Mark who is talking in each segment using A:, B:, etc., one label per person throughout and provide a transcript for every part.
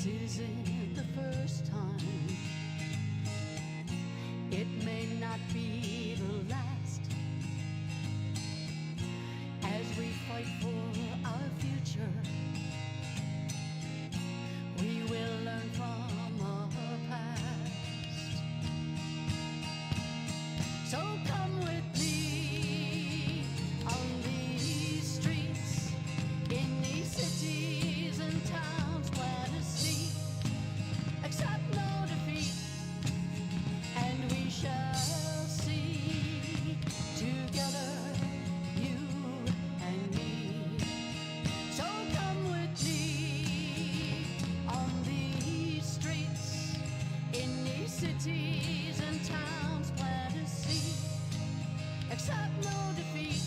A: This isn't the first time. It may not be the last. As we fight for our future, we will learn from our past. So come with me on these streets, in these cities and towns, plant a seed, accept no defeat, and we shall see together, you and me. So come with me on these streets, in these cities and towns, plant a seed, accept no defeat,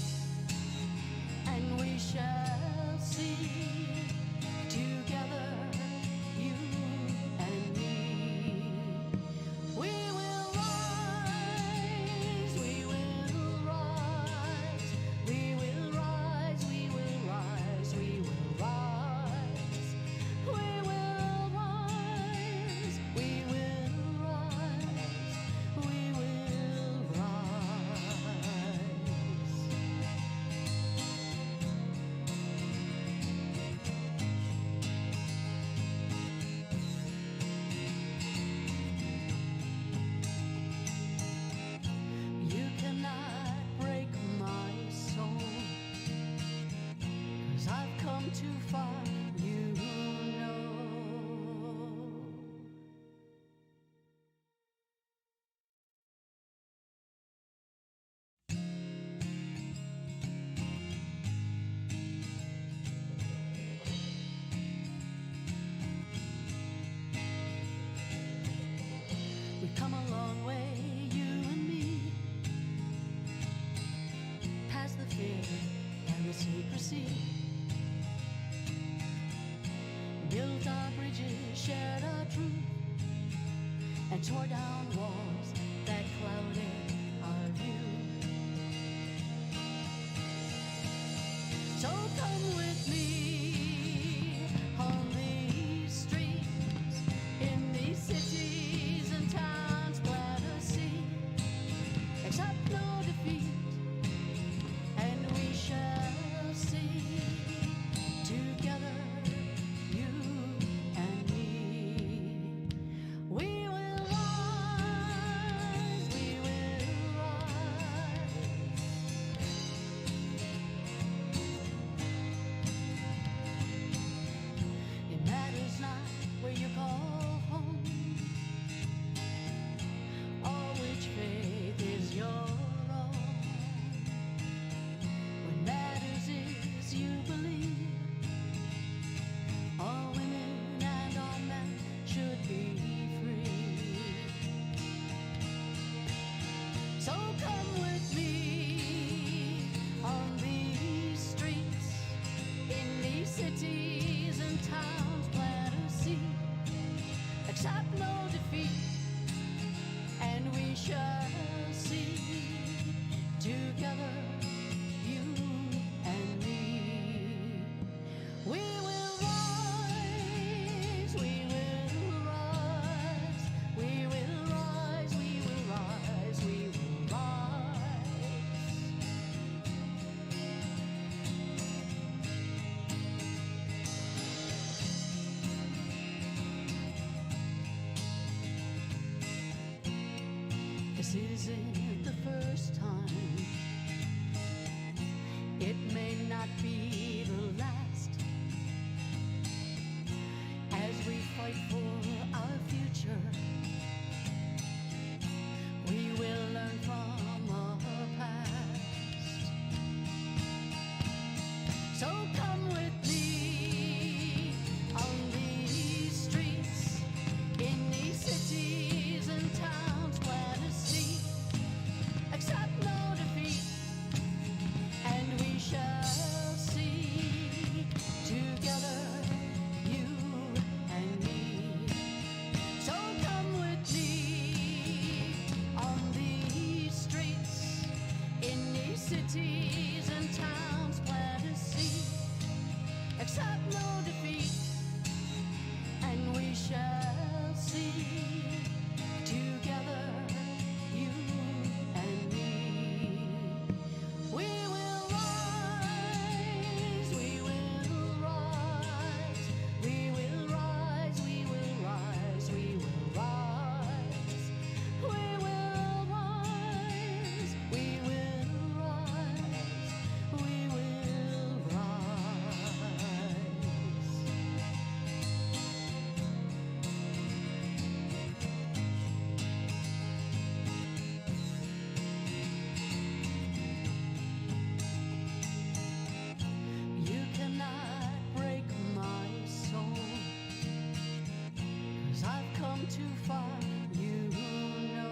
A: and we shall see together, you and me. We will rise, we will rise, we will rise, we will rise, we will rise, we will rise, we will rise, we will rise. You cannot break my soul, 'cause I've come too far, you know. We've come a long way, you and me, past the fear and the secrecy. Built our bridges, shared our truth, and tore down walls that clouded our view. So come with me on these streets, in these cities and towns, plant a seed, accept no defeat, and we shall see together, you and me. We will rise, we will rise. It matters not where you call home, or which faith is your own. What matters is you believe all women and all men should be free. So come with me on these streets, in these cities and towns, plant a seed, accept no defeat, and we shall see together, you and me. We will rise, we will rise, we will rise, we will rise, we will rise. This isn't the first time. It may not be the last. As we fight for our future, we will learn from our past. So come with me on these streets, in these cities and towns, plant a seed, accept no defeat, and we shall see together, you and me. too far, you know.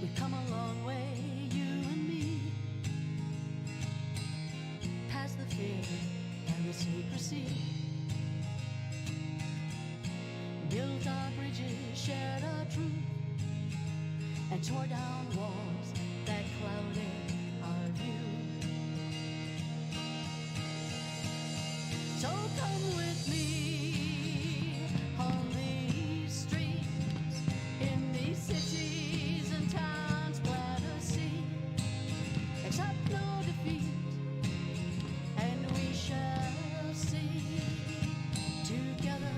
A: We've come a long way, you and me, past the fear and the secrecy. Built our bridges, shared our truth, and tore down walls that clouded our view. So come with me on these streets, in these cities and towns, plant a seed, accept no defeat, and we shall see together.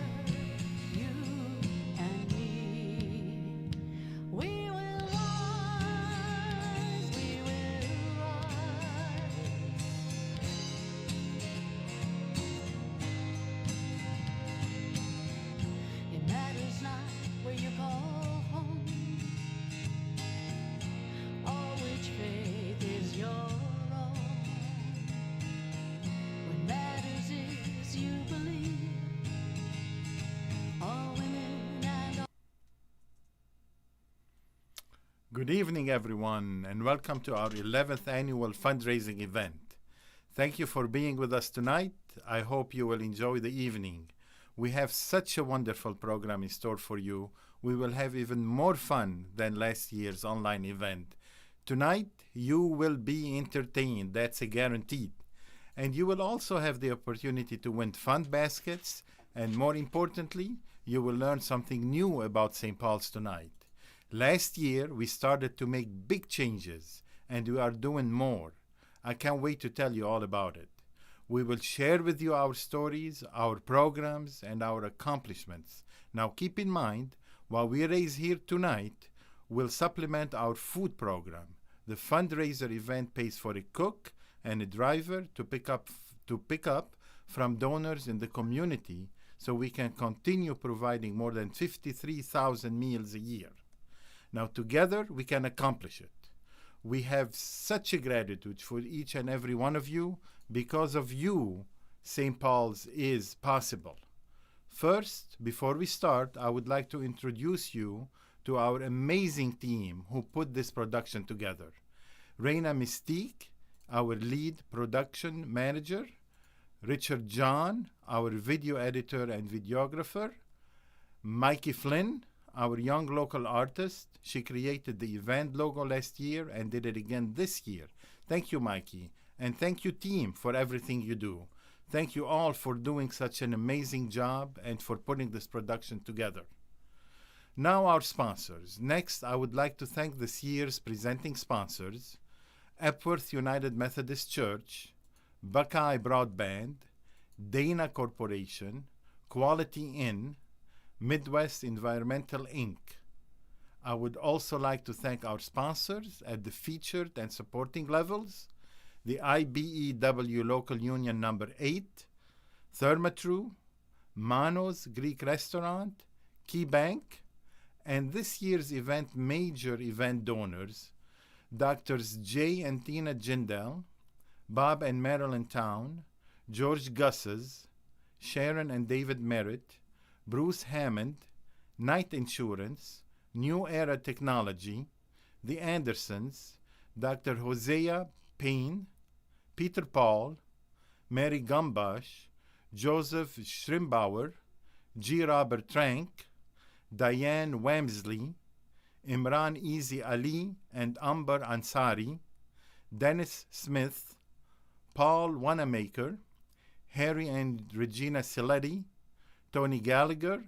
B: Good evening, everyone, and welcome to our 11th annual fundraising event. Thank you for being with us tonight. I hope you will enjoy the evening. We have such a wonderful program in store for you. We will have even more fun than last year's online event. Tonight, you will be entertained, that's a guaranteed. And you will also have the opportunity to win fund baskets, and more importantly, you will learn something new about St. Paul's tonight. Last year, we started to make big changes, and we are doing more. I can't wait to tell you all about it. We will share with you our stories, our programs, and our accomplishments. Now, keep in mind, what we raise here tonight will supplement our food program. The fundraiser event pays for a cook and a driver to pick up from donors in the community, so we can continue providing more than 53,000 meals a year. Now, together, we can accomplish it. We have such a gratitude for each and every one of you. Because of you, St. Paul's is possible. First, before we start, I would like to introduce you to our amazing team who put this production together. Reina Mystique, our lead production manager. Richard John, our video editor and videographer. Mikey Flynn, our young local artist. She created the event logo last year and did it again this year. Thank you, Mikey. And thank you, team, for everything you do. Thank you all for doing such an amazing job and for putting this production together. Now our sponsors. Next, I would like to thank this year's presenting sponsors: Epworth United Methodist Church, Buckeye Broadband, Dana Corporation, Quality Inn, Midwest Environmental Inc. I would also like to thank our sponsors at the featured and supporting levels: the IBEW Local Union Number 8, Thermatru, Manos Greek Restaurant, Key Bank, and this year's event major event donors: Drs. Jay and Tina Jindal, Bob and Marilyn Town, George Gusses, Sharon and David Merritt, Bruce Hammond, Knight Insurance, New Era Technology, the Andersons, Dr. Hosea Payne, Peter Paul, Mary Gumbash, Joseph Schrimbauer, G. Robert Trank, Diane Wamsley, Imran Easy Ali and Amber Ansari, Dennis Smith, Paul Wanamaker, Harry and Regina Siletti, Tony Gallagher,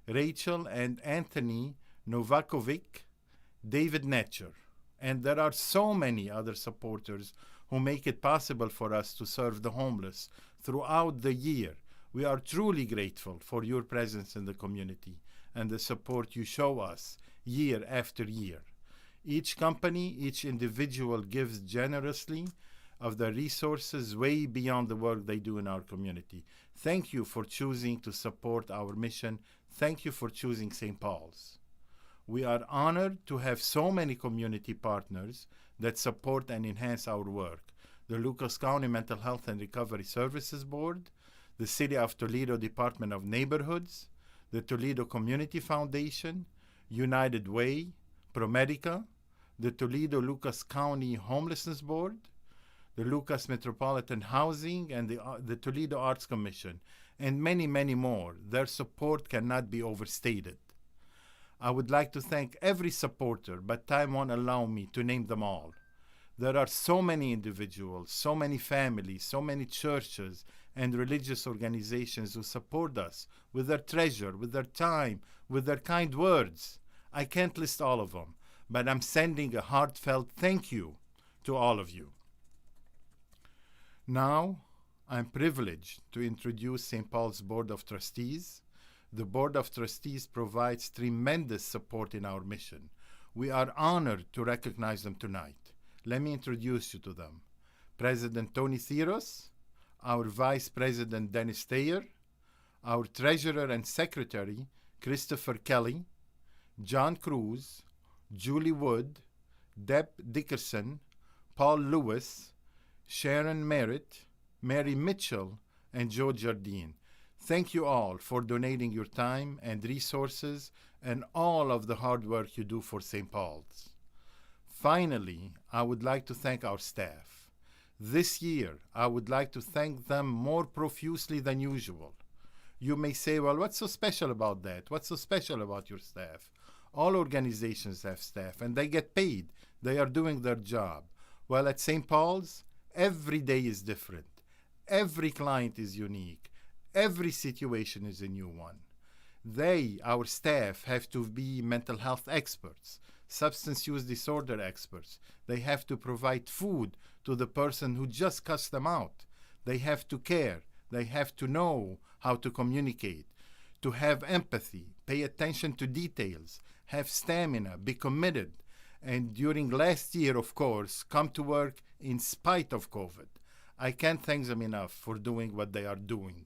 B: Rachel and Anthony Novakovic, David Netcher. And there are so many other supporters who make it possible for us to serve the homeless throughout the year. We are truly grateful for your presence in the community and the support you show us year after year. Each company, each individual gives generously of their resources way beyond the work they do in our community. Thank you for choosing to support our mission. Thank you for choosing St. Paul's. We are honored to have so many community partners that support and enhance our work. The Lucas County Mental Health and Recovery Services Board, the City of Toledo Department of Neighborhoods, the Toledo Community Foundation, United Way, ProMedica, the Toledo Lucas County Homelessness Board, the Lucas Metropolitan Housing, and the Toledo Arts Commission, and many, many more. Their support cannot be overstated. I would like to thank every supporter, but time won't allow me to name them all. There are so many individuals, so many families, so many churches and religious organizations who support us with their treasure, with their time, with their kind words. I can't list all of them, but I'm sending a heartfelt thank you to all of you. Now, I'm privileged to introduce St. Paul's Board of Trustees. The Board of Trustees provides tremendous support in our mission. We are honored to recognize them tonight. Let me introduce you to them. President Tony Theros, our Vice President Dennis Thayer, our Treasurer and Secretary Christopher Kelly, John Cruz, Julie Wood, Deb Dickerson, Paul Lewis, Sharon Merritt, Mary Mitchell, and Joe Jardine. Thank you all for donating your time and resources and all of the hard work you do for St. Paul's. Finally, I would like to thank our staff. This year, I would like to thank them more profusely than usual. You may say, well, what's so special about that? What's so special about your staff? All organizations have staff, and they get paid. They are doing their job. Well, at St. Paul's, every day is different. Every client is unique. Every situation is a new one. They, our staff, have to be mental health experts, substance use disorder experts. They have to provide food to the person who just cussed them out. They have to care. They have to know how to communicate, to have empathy, pay attention to details, have stamina, be committed, and during last year, of course, come to work in spite of COVID. I can't thank them enough for doing what they are doing.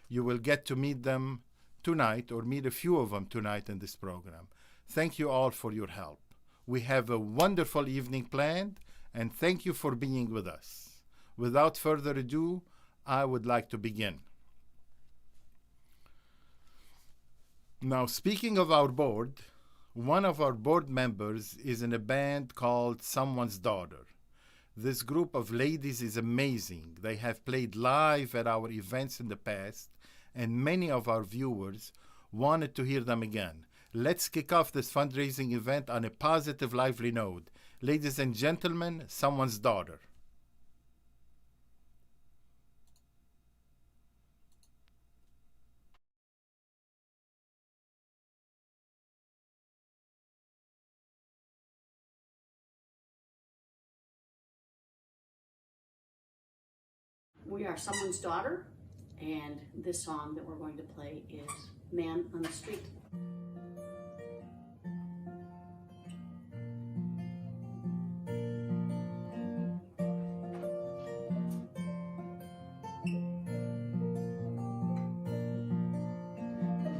B: You will get to meet them tonight, or meet a few of them tonight in this program. Thank you all for your help. We have a wonderful evening planned, and thank you for being with us. Without further ado, I would like to begin. Now, speaking of our board, one of our board members is in a band called Someone's Daughter. This group of ladies is amazing. They have played live at our events in the past, and many of our viewers wanted to hear them again. Let's kick off this fundraising event on a positive, lively note. Ladies and gentlemen, Someone's Daughter.
C: We are Someone's Daughter, and this song that we're going to play is Man on the Street.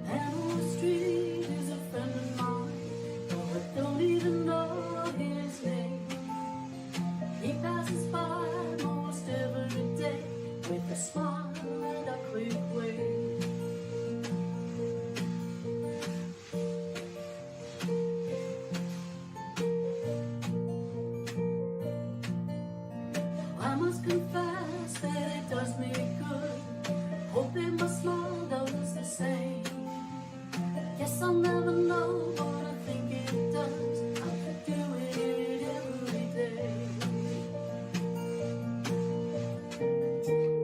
C: Man on the street is a friend of mine, but don't even know his name. He passes by most every day with a smile and a quick wave. I must confess that it does me good, hoping my smile does the same. Guess I'll never know, but I think it does. I could do it every day.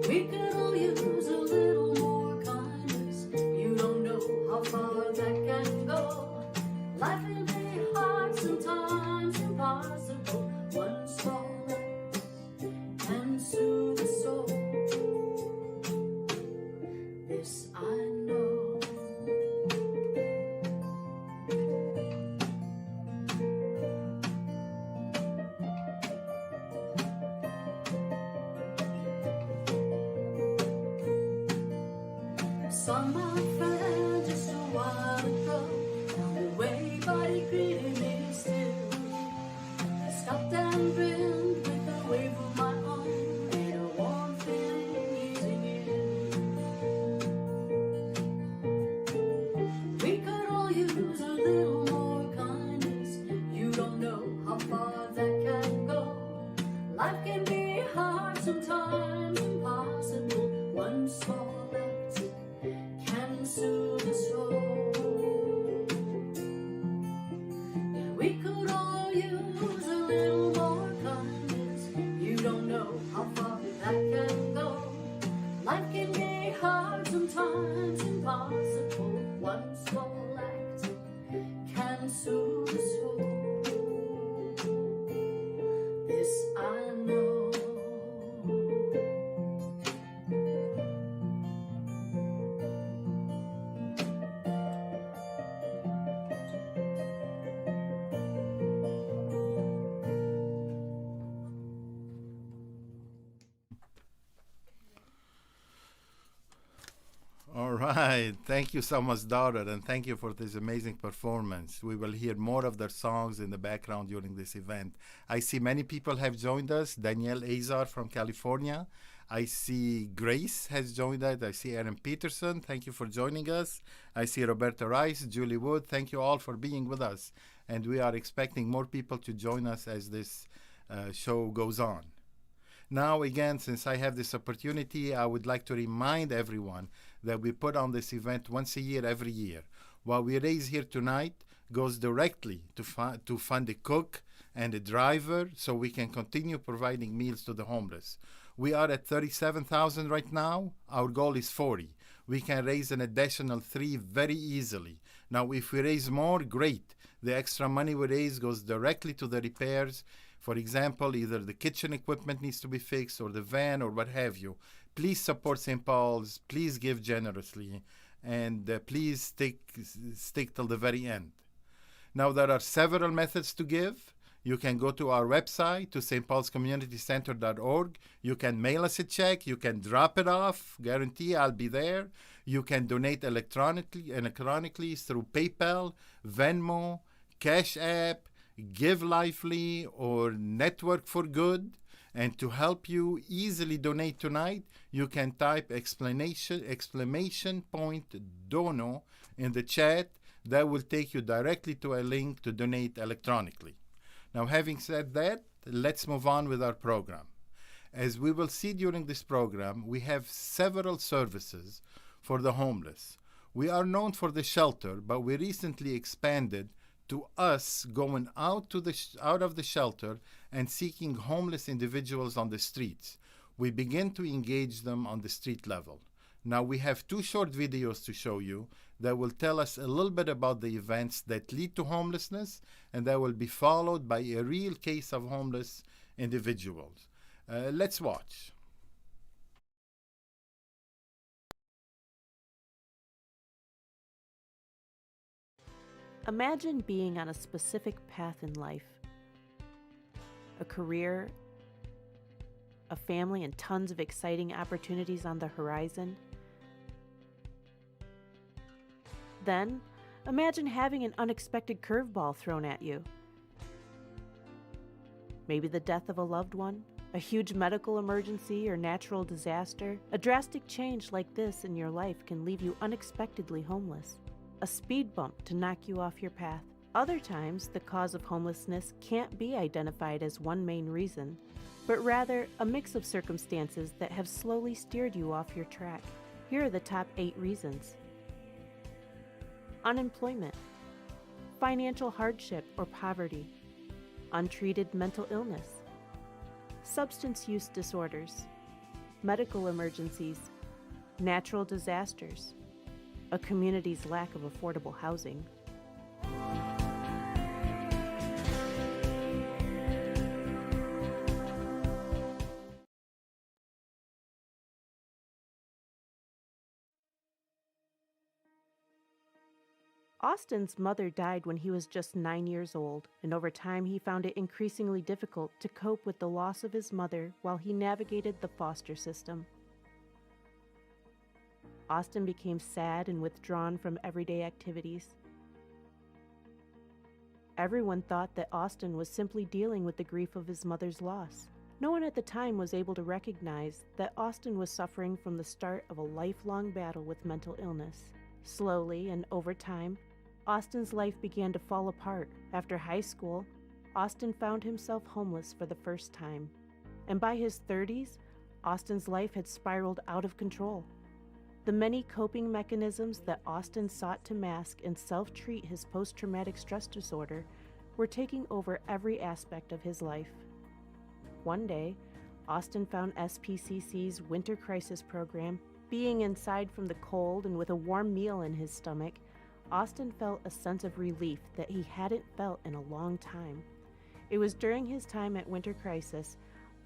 C: We could all use a little more kindness. You don't know how far that can go. Life can be hard, sometimes impossible. One small act can soothe the soul. This I know. saw my friend just a while ago. Now the way body greeted me still. I stopped and grinned with a wave of my arm. Made a warm feeling easy in. We could all use a little more kindness. You don't know how far that can go. Life can be hard, sometimes impossible. One small act can soothe the soul. Yeah, we could all use a little more kindness. You don't know how far that can go. Life can be hard, sometimes impossible. One small act can soothe the soul. This I know.
B: All right. Thank you so much, daughter, and thank you for this amazing performance. We will hear more of their songs in the background during this event. I see many people have joined us. Danielle Azar from California. I see Grace has joined us. I see Aaron Peterson. Thank you for joining us. I see Roberta Rice, Julie Wood. Thank you all for being with us. And we are expecting more people to join us as this show goes on. Now, again, since I have this opportunity, I would like to remind everyone that we put on this event once a year, every year. What we raise here tonight goes directly to fund a cook and a driver so we can continue providing meals to the homeless. We are at 37,000 right now. Our goal is 40. We can raise an additional 3 very easily. Now, if we raise more, great. The extra money we raise goes directly to the repairs. For example, either the kitchen equipment needs to be fixed or the van or what have you. Please support St. Paul's. Please give generously. And please stick till the very end. Now, there are several methods to give. You can go to our website, to stpaulscommunitycenter.org. You can mail us a check. You can drop it off. Guarantee I'll be there. You can donate electronically through PayPal, Venmo, Cash App, Give Lively, or Network for Good. And to help you easily donate tonight, you can type exclamation point dono in the chat. That will take you directly to a link to donate electronically. Now, having said that, let's move on with our program. As we will see during this program, we have several services for the homeless. We are known for the shelter, but we recently expanded to us going out of the shelter and seeking homeless individuals on the streets. We begin to engage them on the street level. Now, we have 2 short videos to show you that will tell us a little bit about the events that lead to homelessness, and that will be followed by a real case of homeless individuals. Let's watch.
D: Imagine being on a specific path in life. A career, a family, and tons of exciting opportunities on the horizon. Then, imagine having an unexpected curveball thrown at you. Maybe the death of a loved one, a huge medical emergency or natural disaster. A drastic change like this in your life can leave you unexpectedly homeless. A speed bump to knock you off your path. Other times, the cause of homelessness can't be identified as one main reason, but rather a mix of circumstances that have slowly steered you off your track. Here are the top 8 reasons. Unemployment, financial hardship or poverty, untreated mental illness, substance use disorders, medical emergencies, natural disasters, a community's lack of affordable housing. Austin's mother died when he was just 9 years old, and over time he found it increasingly difficult to cope with the loss of his mother while he navigated the foster system. Austin became sad and withdrawn from everyday activities. Everyone thought that Austin was simply dealing with the grief of his mother's loss. No one at the time was able to recognize that Austin was suffering from the start of a lifelong battle with mental illness. Slowly and over time, Austin's life began to fall apart. After high school, Austin found himself homeless for the first time. And by his 30s, Austin's life had spiraled out of control. The many coping mechanisms that Austin sought to mask and self-treat his post-traumatic stress disorder were taking over every aspect of his life. One day, Austin found SPCC's Winter Crisis Program. Being inside from the cold and with a warm meal in his stomach, Austin felt a sense of relief that he hadn't felt in a long time. It was during his time at Winter Crisis,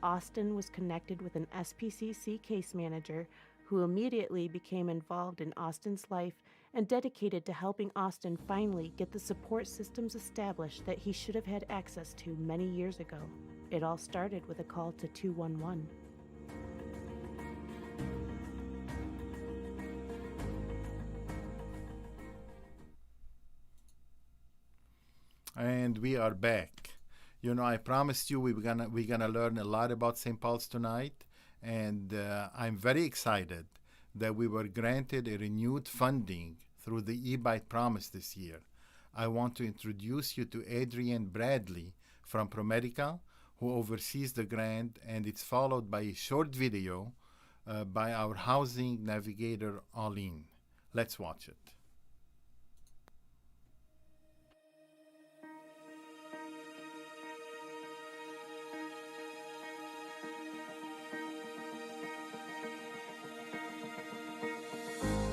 D: Austin was connected with an SPCC case manager who immediately became involved in Austin's life and dedicated to helping Austin finally get the support systems established that he should have had access to many years ago. It all started with a call to 211.
B: And we are back. You know, I promised you we're gonna learn a lot about St. Paul's tonight, and I'm very excited that we were granted a renewed funding through the eBite Promise this year. I want to introduce you to Adrienne Bradley from ProMedica, who oversees the grant, and it's followed by a short video by our housing navigator, Arlene. Let's watch it.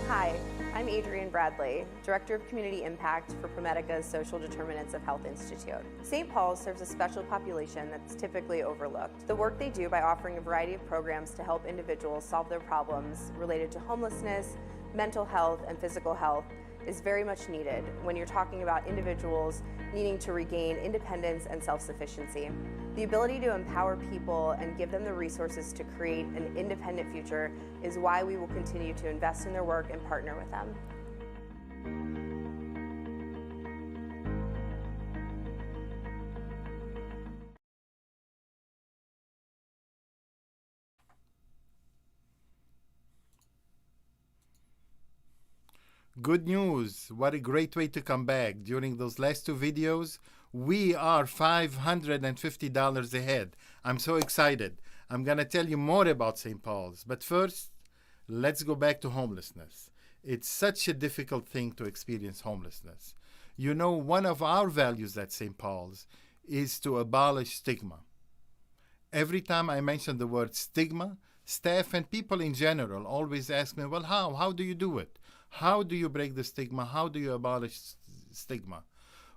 E: Hi, I'm Adrienne Bradley, Director of Community Impact for ProMedica's Social Determinants of Health Institute. St. Paul's serves a special population that's typically overlooked. The work they do by offering a variety of programs to help individuals solve their problems related to homelessness, mental health, and physical health is very much needed when you're talking about individuals needing to regain independence and self-sufficiency. The ability to empower people and give them the resources to create an independent future is why we will continue to invest in their work and partner with them.
B: Good news. What a great way to come back. During those last two videos, we are $550 ahead. I'm so excited. I'm going to tell you more about St. Paul's. But first, let's go back to homelessness. It's such a difficult thing to experience homelessness. You know, one of our values at St. Paul's is to abolish stigma. Every time I mention the word stigma, staff and people in general always ask me, well, how? How do you do it? How do you break the stigma? How do you abolish stigma?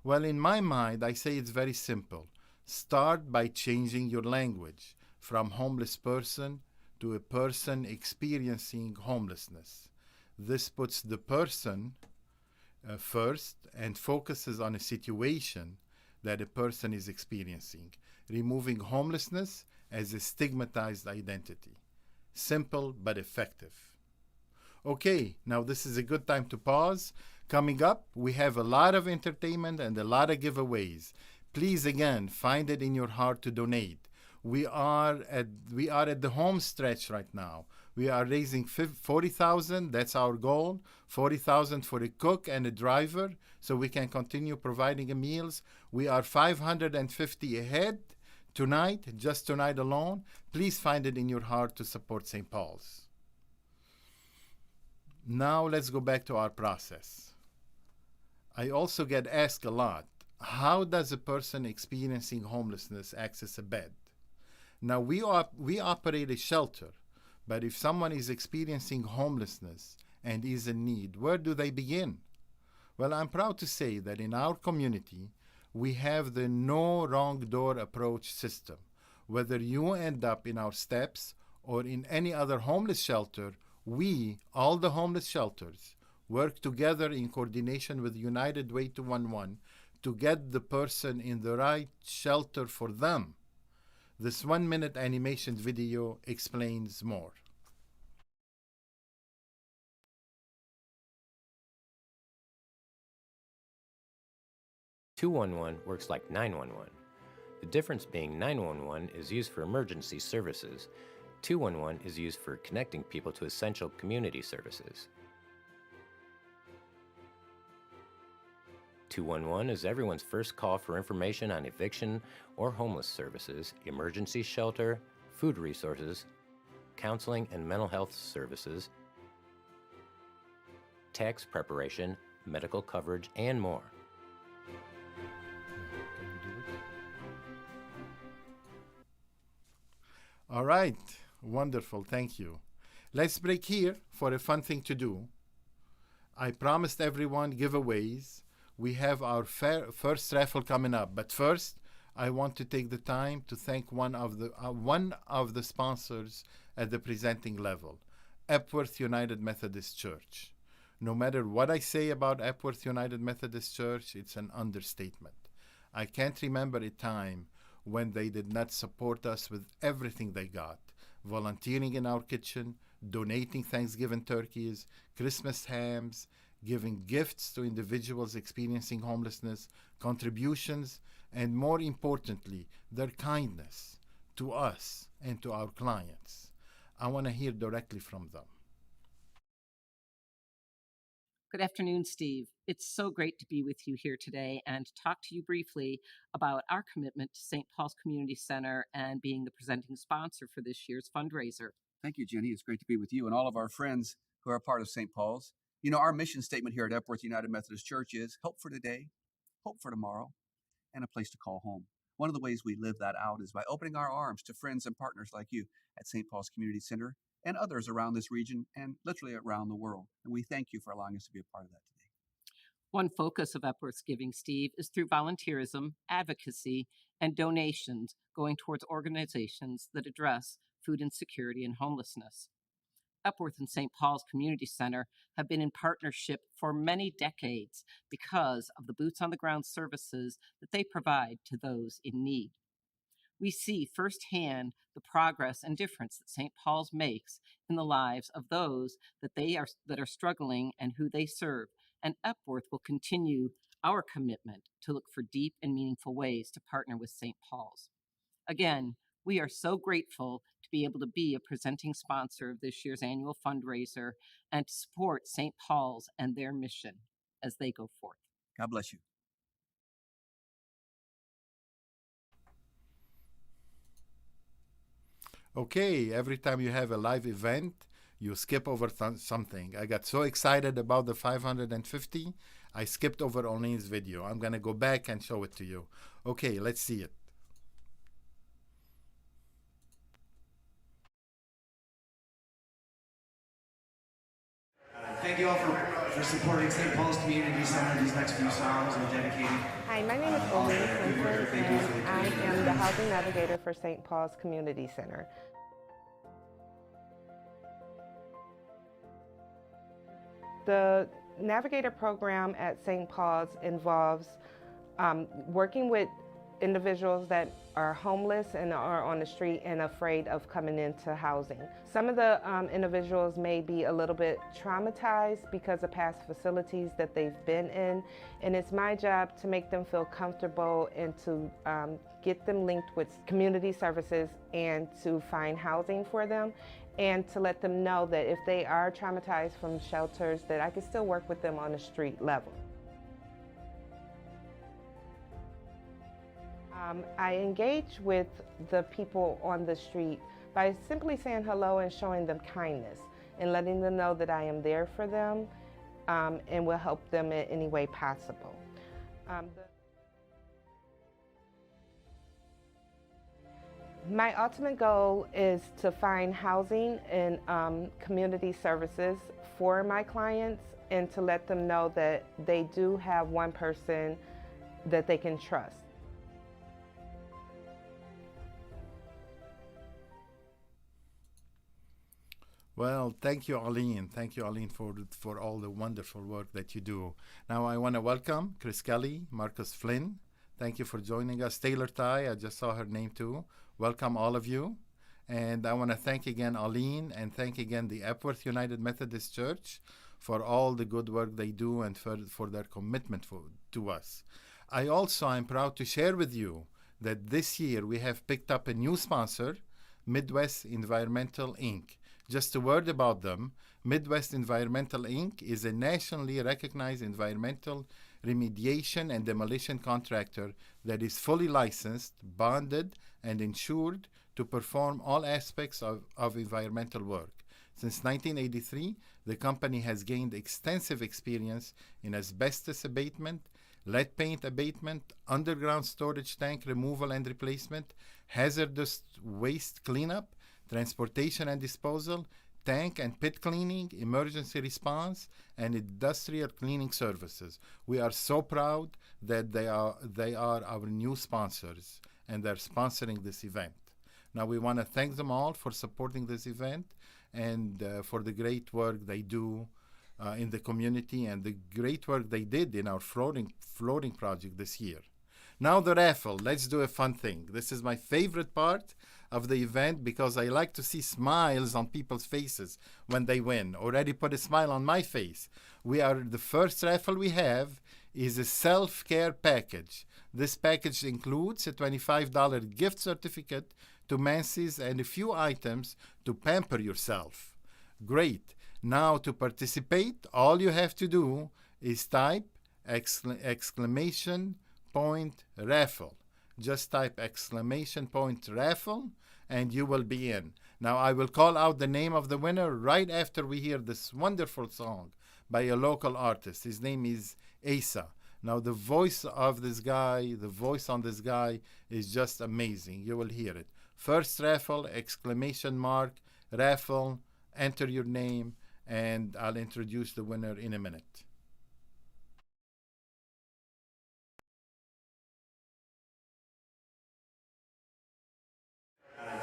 B: Well, in my mind, I say it's very simple. Start by changing your language from homeless person to a person experiencing homelessness. This puts the person first and focuses on a situation that a person is experiencing, removing homelessness as a stigmatized identity. Simple but effective. Okay, now this is a good time to pause. Coming up, we have a lot of entertainment and a lot of giveaways. Please, again, find it in your heart to donate. We are at the home stretch right now. We are raising $40,000. That's our goal. $40,000 for a cook and a driver, so we can continue providing meals. We are $550 ahead tonight, just tonight alone. Please find it in your heart to support St. Paul's. Now let's go back to our process. I also get asked a lot, how does a person experiencing homelessness access a bed? Now we operate a shelter, but if someone is experiencing homelessness and is in need, where do they begin? Well, I'm proud to say that in our community, we have the no wrong door approach system. Whether you end up in our steps or in any other homeless shelter, we, all the homeless shelters, work together in coordination with United Way 211 to get the person in the right shelter for them. This 1-minute animation video explains more.
F: 211 works like 911. The difference being 911 is used for emergency services. 211 is used for connecting people to essential community services. 211 is everyone's first call for information on eviction or homeless services, emergency shelter, food resources, counseling and mental health services, tax preparation, medical coverage, and more.
B: All right, wonderful, thank you. Let's break here for a fun thing to do. I promised everyone giveaways. We have our first raffle coming up, but first, I want to take the time to thank one of the sponsors at the presenting level, Epworth United Methodist Church. No matter what I say about Epworth United Methodist Church, it's an understatement. I can't remember a time when they did not support us with everything they got, volunteering in our kitchen, donating Thanksgiving turkeys, Christmas hams, giving gifts to individuals experiencing homelessness, contributions, and more importantly, their kindness to us and to our clients. I want to hear directly from them.
G: Good afternoon, Steve. It's so great to be with you here today and talk to you briefly about our commitment to St. Paul's Community Center and being the presenting sponsor for this year's fundraiser.
H: Thank you, Jenny. It's great to be with you and all of our friends who are a part of St. Paul's. You know, our mission statement here at Epworth United Methodist Church is hope for today, hope for tomorrow, and a place to call home. One of the ways we live that out is by opening our arms to friends and partners like you at St. Paul's Community Center and others around this region and literally around the world. And we thank you for allowing us to be a part of that today.
G: One focus of Epworth's giving, Steve, is through volunteerism, advocacy, and donations going towards organizations that address food insecurity and homelessness. Epworth and St. Paul's Community Center have been in partnership for many decades because of the boots-on-the-ground services that they provide to those in need. We see firsthand the progress and difference that St. Paul's makes in the lives of those that are struggling and who they serve, and Epworth will continue our commitment to look for deep and meaningful ways to partner with St. Paul's. Again, we are so grateful to be able to be a presenting sponsor of this year's annual fundraiser and to support St. Paul's and their mission as they go forth.
H: God bless you.
B: Okay, every time you have a live event, you skip over something. I got so excited about the 550, I skipped over Orlean's video. I'm going to go back and show it to you. Okay, let's see it.
I: Thank you all for supporting St. Paul's Community Center. These next few songs are dedicated.
J: Hi, my name is Orlean Simpson, and I am the Housing Navigator for St. Paul's Community Center. The Navigator program at St. Paul's involves working with individuals that are homeless and are on the street and afraid of coming into housing. Some of the individuals may be a little bit traumatized because of past facilities that they've been in, and it's my job to make them feel comfortable and to get them linked with community services and to find housing for them, and to let them know that if they are traumatized from shelters, that I can still work with them on a street level. I engage with the people on the street by simply saying hello and showing them kindness and letting them know that I am there for them and will help them in any way possible. My ultimate goal is to find housing and community services for my clients and to let them know that they do have one person that they can trust.
B: Well, thank you, Orlean. Thank you, Orlean, for all the wonderful work that you do. Now, I want to welcome Chris Kelly, Marcus Flynn. Thank you for joining us. Taylor Ty, I just saw her name too. Welcome, all of you. And I want to thank again Orlean and thank again the Epworth United Methodist Church for all the good work they do and for their commitment to us. I also am proud to share with you that this year we have picked up a new sponsor, Midwest Environmental Inc. Just a word about them. Midwest Environmental Inc. is a nationally recognized environmental remediation and demolition contractor that is fully licensed, bonded, and insured to perform all aspects of environmental work. Since 1983, the company has gained extensive experience in asbestos abatement, lead paint abatement, underground storage tank removal and replacement, hazardous waste cleanup, transportation and disposal, tank and pit cleaning, emergency response, and industrial cleaning services. We are so proud that they are our new sponsors and they're sponsoring this event. Now we want to thank them all for supporting this event and for the great work they do in the community and the great work they did in our floating project this year. Now the raffle. Let's do a fun thing. This is my favorite part of the event because I like to see smiles on people's faces when they win. Already put a smile on my face. The first raffle we have is a self-care package. This package includes a $25 gift certificate to Macy's and a few items to pamper yourself. Great. Now to participate, all you have to do is type exclamation point raffle. Just type exclamation point raffle and you will be in. Now I will call out the name of the winner right after we hear this wonderful song by a local artist. His name is Asa. Now the voice on this guy is just amazing. You will hear it. First raffle, exclamation mark, raffle, enter your name, and I'll introduce the winner in a minute.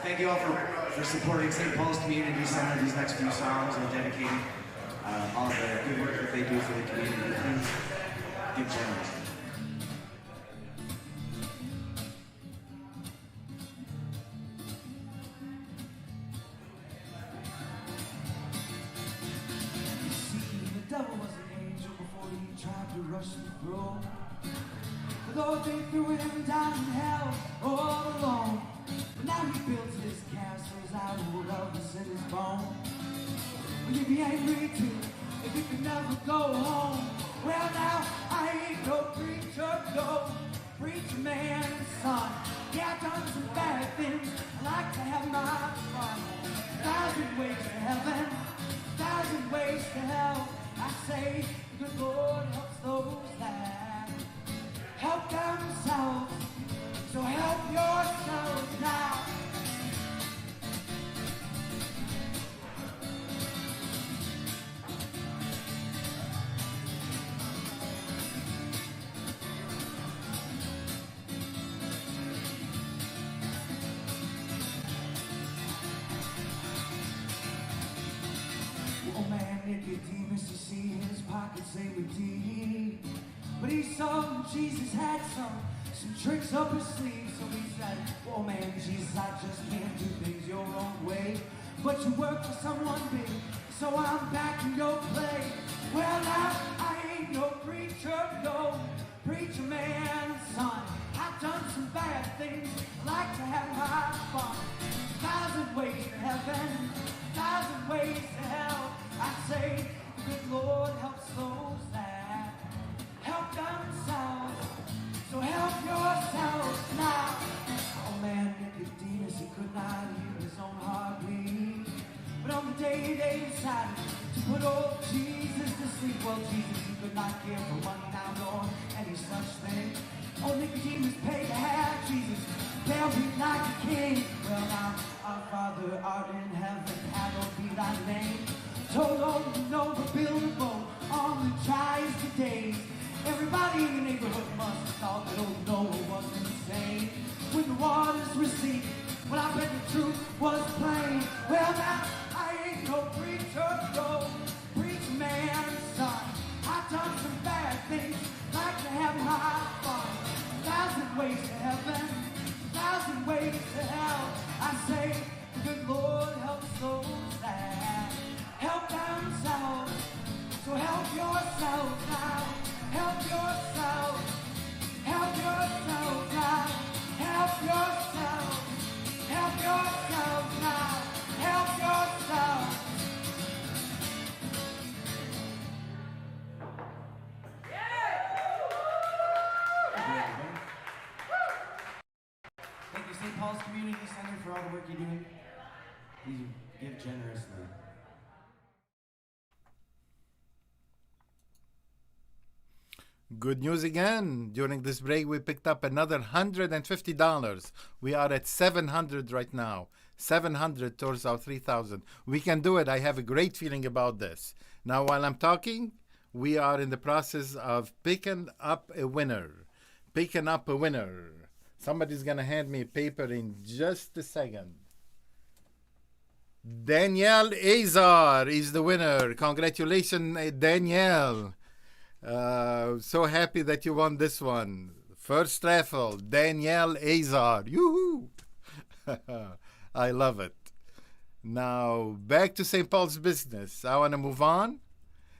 I: Thank you all for supporting St. Paul's Community Center these next few songs and dedicating all of the good work that they do for the community. Please give generously.
K: The devil was an angel before he tried to rush the throne. The Lord, they threw him down in hell all alone. But now he builds his castles out of the city's bone. Will you be angry too if you can never go home? Well now, I ain't no preacher, no preacher man's son. Yeah, I've done some bad things. I like to have my fun. 1,000 ways to heaven, 1,000 ways to hell. I say, the good Lord helps those that help themselves. So help yourselves now. Oh man, Nicodemus, you see his pockets, they were deep. But he saw Jesus had some tricks up his sleeve. So he said, oh man, Jesus, I just can't do things your own way. But you work for someone big, so I'm back in your play. Well now, I ain't no preacher, no preacher man's son. I've done some bad things, I like to have my fun. 1,000 ways to heaven, 1,000 ways to hell. I say, the good Lord helps those that help themselves. So help yourselves now. Oh man, Nicodemus, he could not hear his own heart beat. But on the day they decided to put old Jesus to sleep, well, Jesus, he could not care for money now, nor any such thing. Oh, Nicodemus paid to have Jesus, buried like a king. Well now, our Father art in heaven, hallowed be thy name. Told all you know the build a boat on the driest of days. Everybody in the neighborhood must have thought that old Noah was insane. When the waters receded, well, I bet the truth was plain. Well, now, I ain't no preacher, no preacher man's son. I've done some bad things, like to have my fun. 1,000 ways to heaven, 1,000 ways to hell. I say, the good Lord helps those that help themselves. So help yourself now. Help yourself. Help
I: all the work you do, please give generously.
B: Good news again. During this break, we picked up another $150. We are at 700 right now. 700 towards our 3,000. We can do it. I have a great feeling about this. Now, while I'm talking, we are in the process of picking up a winner. Picking up a winner. Somebody's going to hand me a paper in just a second. Danielle Azar is the winner. Congratulations, Danielle. So happy that you won this one. First raffle, Danielle Azar. Yoo-hoo! I love it. Now, back to St. Paul's business. I want to move on.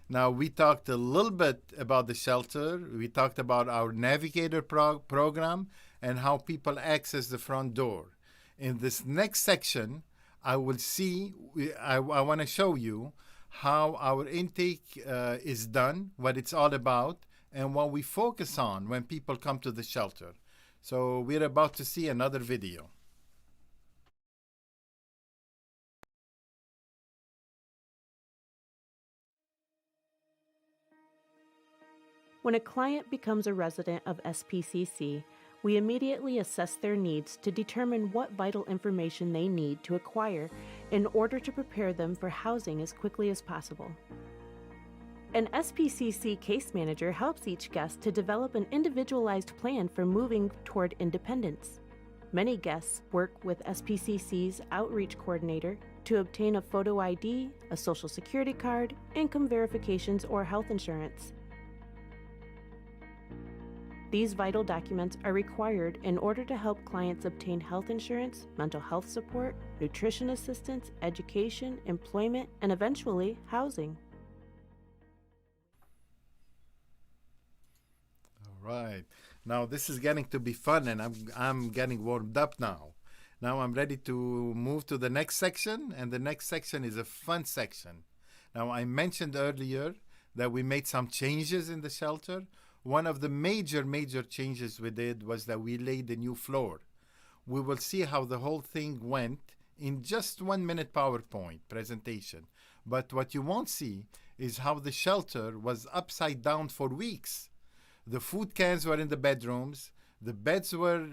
B: Now, we talked a little bit about the shelter. We talked about our Navigator program and how people access the front door. In this next section, I want to show you how our intake is done, what it's all about, and what we focus on when people come to the shelter. So we're about to see another video.
D: When a client becomes a resident of SPCC, we immediately assess their needs to determine what vital information they need to acquire in order to prepare them for housing as quickly as possible. An SPCC case manager helps each guest to develop an individualized plan for moving toward independence. Many guests work with SPCC's outreach coordinator to obtain a photo ID, a social security card, income verifications, or health insurance. These vital documents are required in order to help clients obtain health insurance, mental health support, nutrition assistance, education, employment, and eventually housing.
B: All right. Now this is getting to be fun, and I'm getting warmed up now. Now I'm ready to move to the next section, and the next section is a fun section. Now I mentioned earlier that we made some changes in the shelter. One of the major changes we did was that we laid a new floor. We will see how the whole thing went in just 1 minute PowerPoint presentation. But what you won't see is how the shelter was upside down for weeks. The food cans were in the bedrooms. The beds were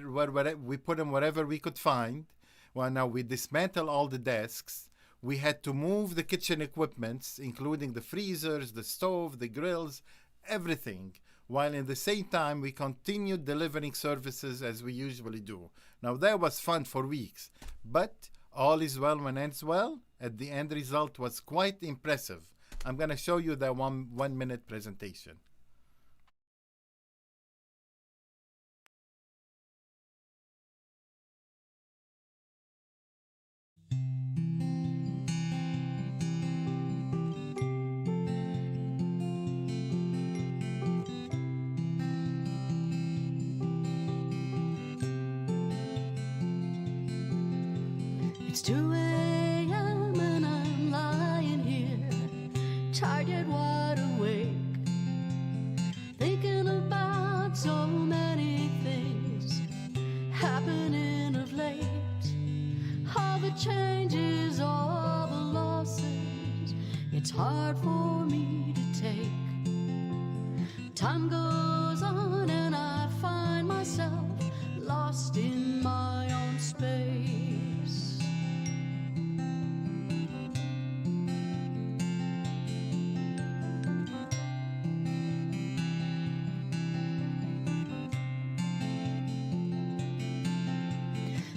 B: we put them wherever we could find. Well, now we dismantled all the desks. We had to move the kitchen equipments, including the freezers, the stove, the grills, everything, while in the same time we continued delivering services as we usually do. Now that was fun for weeks, but all is well when ends well. At the end result was quite impressive. I'm going to show you that one minute presentation.
A: It's 2 a.m. and I'm lying here, tired yet wide awake, thinking about so many things happening of late. All the changes, all the losses, it's hard for me to take. Time goes on and I find myself lost in my own space.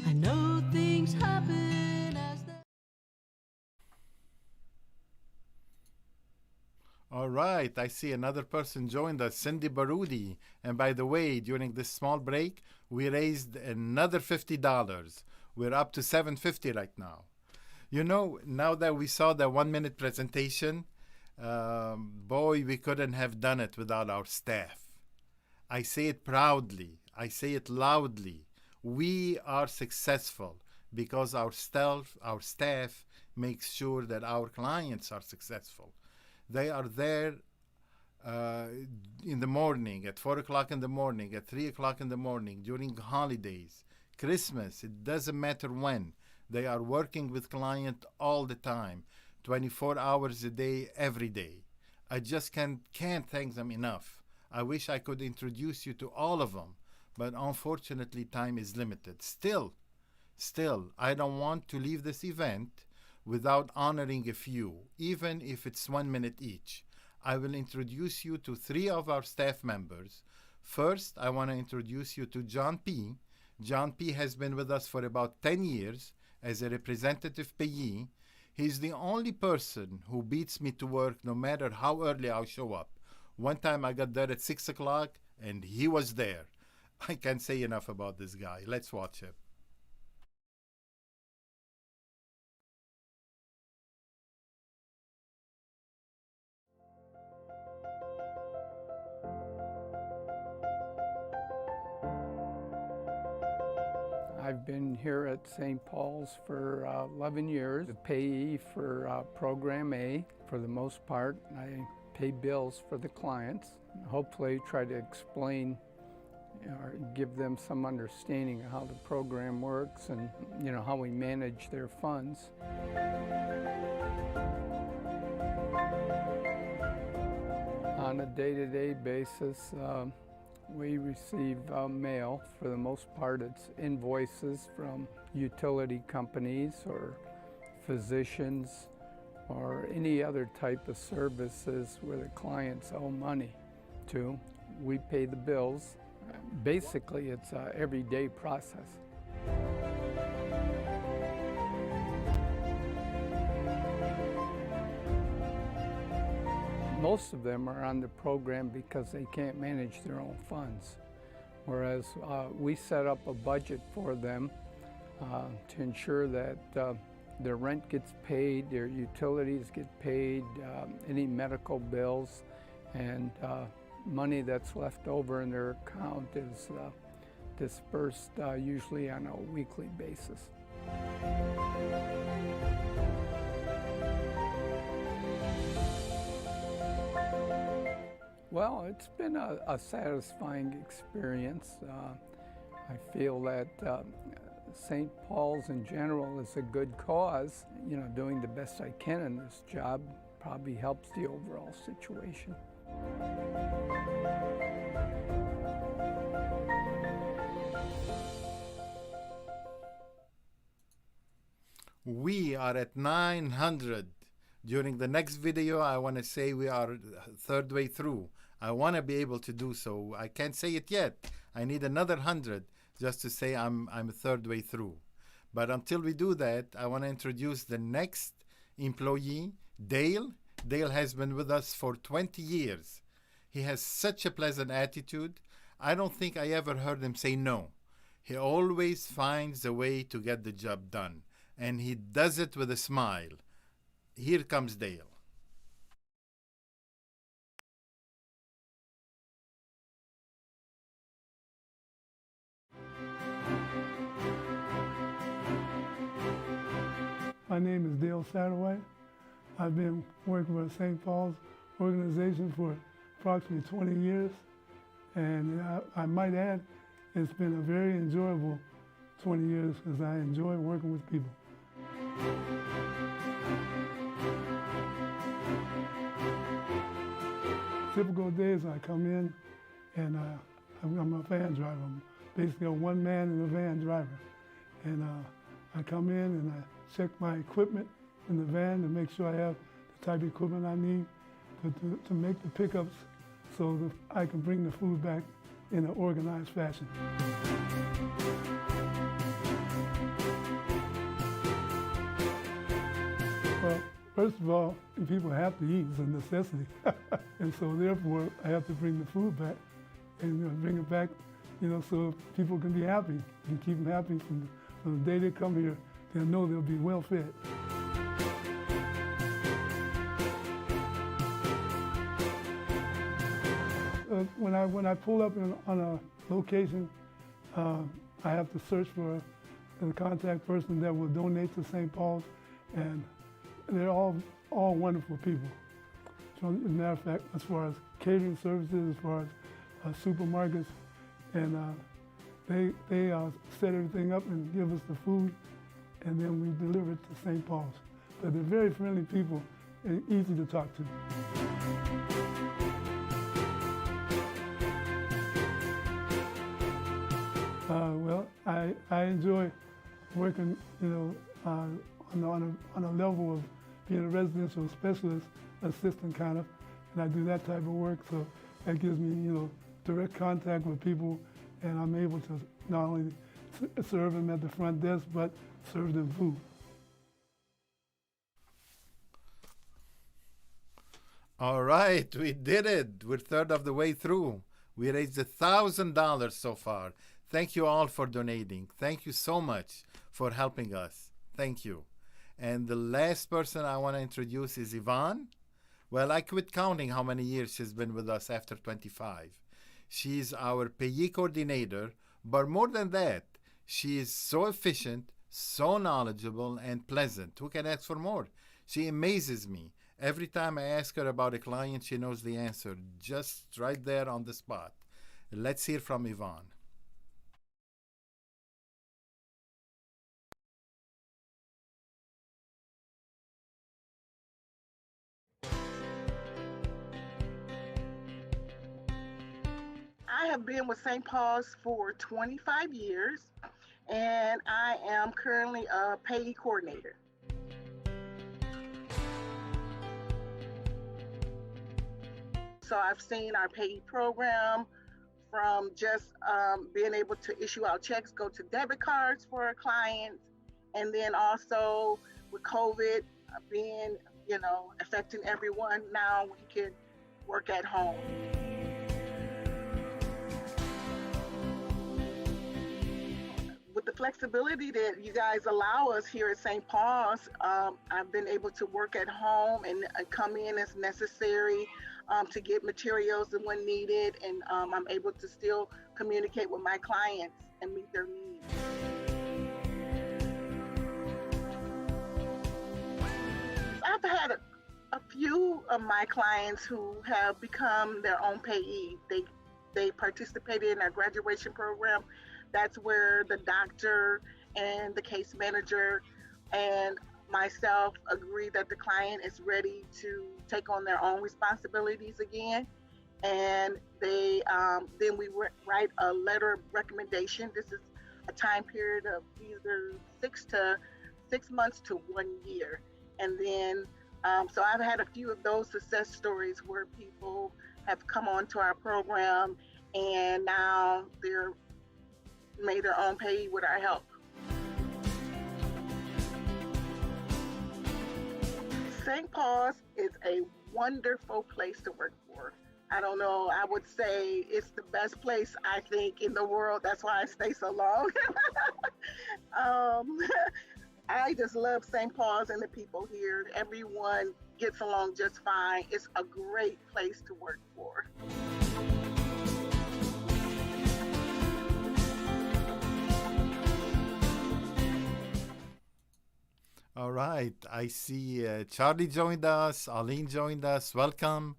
A: I know things happen as they...
B: All right, I see another person joined us, Cindy Barudi. And by the way, during this small break, we raised another $50. We're up to $750 right now. You know, now that we saw the 1 minute presentation, boy, we couldn't have done it without our staff. I say it proudly. I say it loudly. We are successful because our staff makes sure that our clients are successful. They are there in the morning, at 4 o'clock in the morning, at 3 o'clock in the morning, during holidays, Christmas, it doesn't matter when. They are working with clients all the time, 24 hours a day, every day. I just can't thank them enough. I wish I could introduce you to all of them, but unfortunately time is limited. Still, I don't want to leave this event without honoring a few, even if it's 1 minute each. I will introduce you to 3 of our staff members. First, I want to introduce you to John P. John P. has been with us for about 10 years as a representative payee. He's the only person who beats me to work no matter how early I show up. One time I got there at 6 o'clock and he was there. I can't say enough about this guy. Let's watch him.
L: I've been here at St. Paul's for 11 years, a payee for Program A for the most part. I pay bills for the clients. Hopefully try to explain or give them some understanding of how the program works and how we manage their funds. On a day-to-day basis, we receive mail. For the most part, it's invoices from utility companies or physicians or any other type of services where the clients owe money to. We pay the bills. Basically, it's an everyday process. Most of them are on the program because they can't manage their own funds, whereas we set up a budget for them to ensure that their rent gets paid, their utilities get paid, any medical bills, and money that's left over in their account is dispersed usually on a weekly basis. Well, it's been a satisfying experience. I feel that St. Paul's in general is a good cause. Doing the best I can in this job probably helps the overall situation.
B: We are at 900. During the next video, I want to say we are third way through. I want to be able to do so. I can't say it yet. I need another 100 just to say I'm a third way through. But until we do that, I want to introduce the next employee, Dale. Dale has been with us for 20 years. He has such a pleasant attitude. I don't think I ever heard him say no. He always finds a way to get the job done, and he does it with a smile. Here comes Dale.
M: My name is Dale Satterwhite. I've been working with St. Paul's organization for approximately 20 years. And I might add, it's been a very enjoyable 20 years because I enjoy working with people. Typical days I come in and I'm a van driver. I'm basically a one man in a van driver. And I come in and I check my equipment in the van to make sure I have the type of equipment I need to make the pickups so that I can bring the food back in an organized fashion. Well, first of all, people have to eat. It's a necessity. And so therefore, I have to bring the food back and bring it back, so people can be happy and keep them happy from the day they come here. They'll know they'll be well fed. When I pull up on a location, I have to search for the contact person that will donate to St. Paul's, and they're all wonderful people. So, as a matter of fact, as far as catering services, as far as supermarkets, and they set everything up and give us the food, and then we deliver it to St. Paul's. But they're very friendly people and easy to talk to. Well, I enjoy working, on a level of being a residential specialist assistant kind of, and I do that type of work, so that gives me, direct contact with people, and I'm able to not only serve them at the front desk, but serve them food.
B: All right, we did it. We're third of the way through. We raised $1,000 so far. Thank you all for donating. Thank you so much for helping us. Thank you. And the last person I want to introduce is Yvonne. Well, I quit counting how many years she's been with us after 25. She's our payee coordinator, but more than that, she is so efficient, so knowledgeable, and pleasant. Who can ask for more? She amazes me. Every time I ask her about a client, she knows the answer, just right there on the spot. Let's hear from Yvonne.
N: I have been with St. Paul's for 25 years, and I am currently a payee coordinator. So I've seen our payee program from just being able to issue out checks, go to debit cards for our clients, and then also with COVID being, affecting everyone, now we can work at home. With the flexibility that you guys allow us here at St. Paul's, I've been able to work at home and come in as necessary to get materials and when needed, and I'm able to still communicate with my clients and meet their needs. I've had a few of my clients who have become their own payee. They participated in our graduation program. That's where the doctor and the case manager and myself agree that the client is ready to take on their own responsibilities again. And they then we write a letter of recommendation. This is a time period of either 6 months to 1 year. And then, so I've had a few of those success stories where people have come onto our program and now they're made their own payee with our help. St. Paul's is a wonderful place to work for. I don't know, I would say it's the best place, I think, in the world. That's why I stay so long. I just love St. Paul's and the people here. Everyone gets along just fine. It's a great place to work for.
B: All right, I see Charlie joined us, Aline joined us, welcome.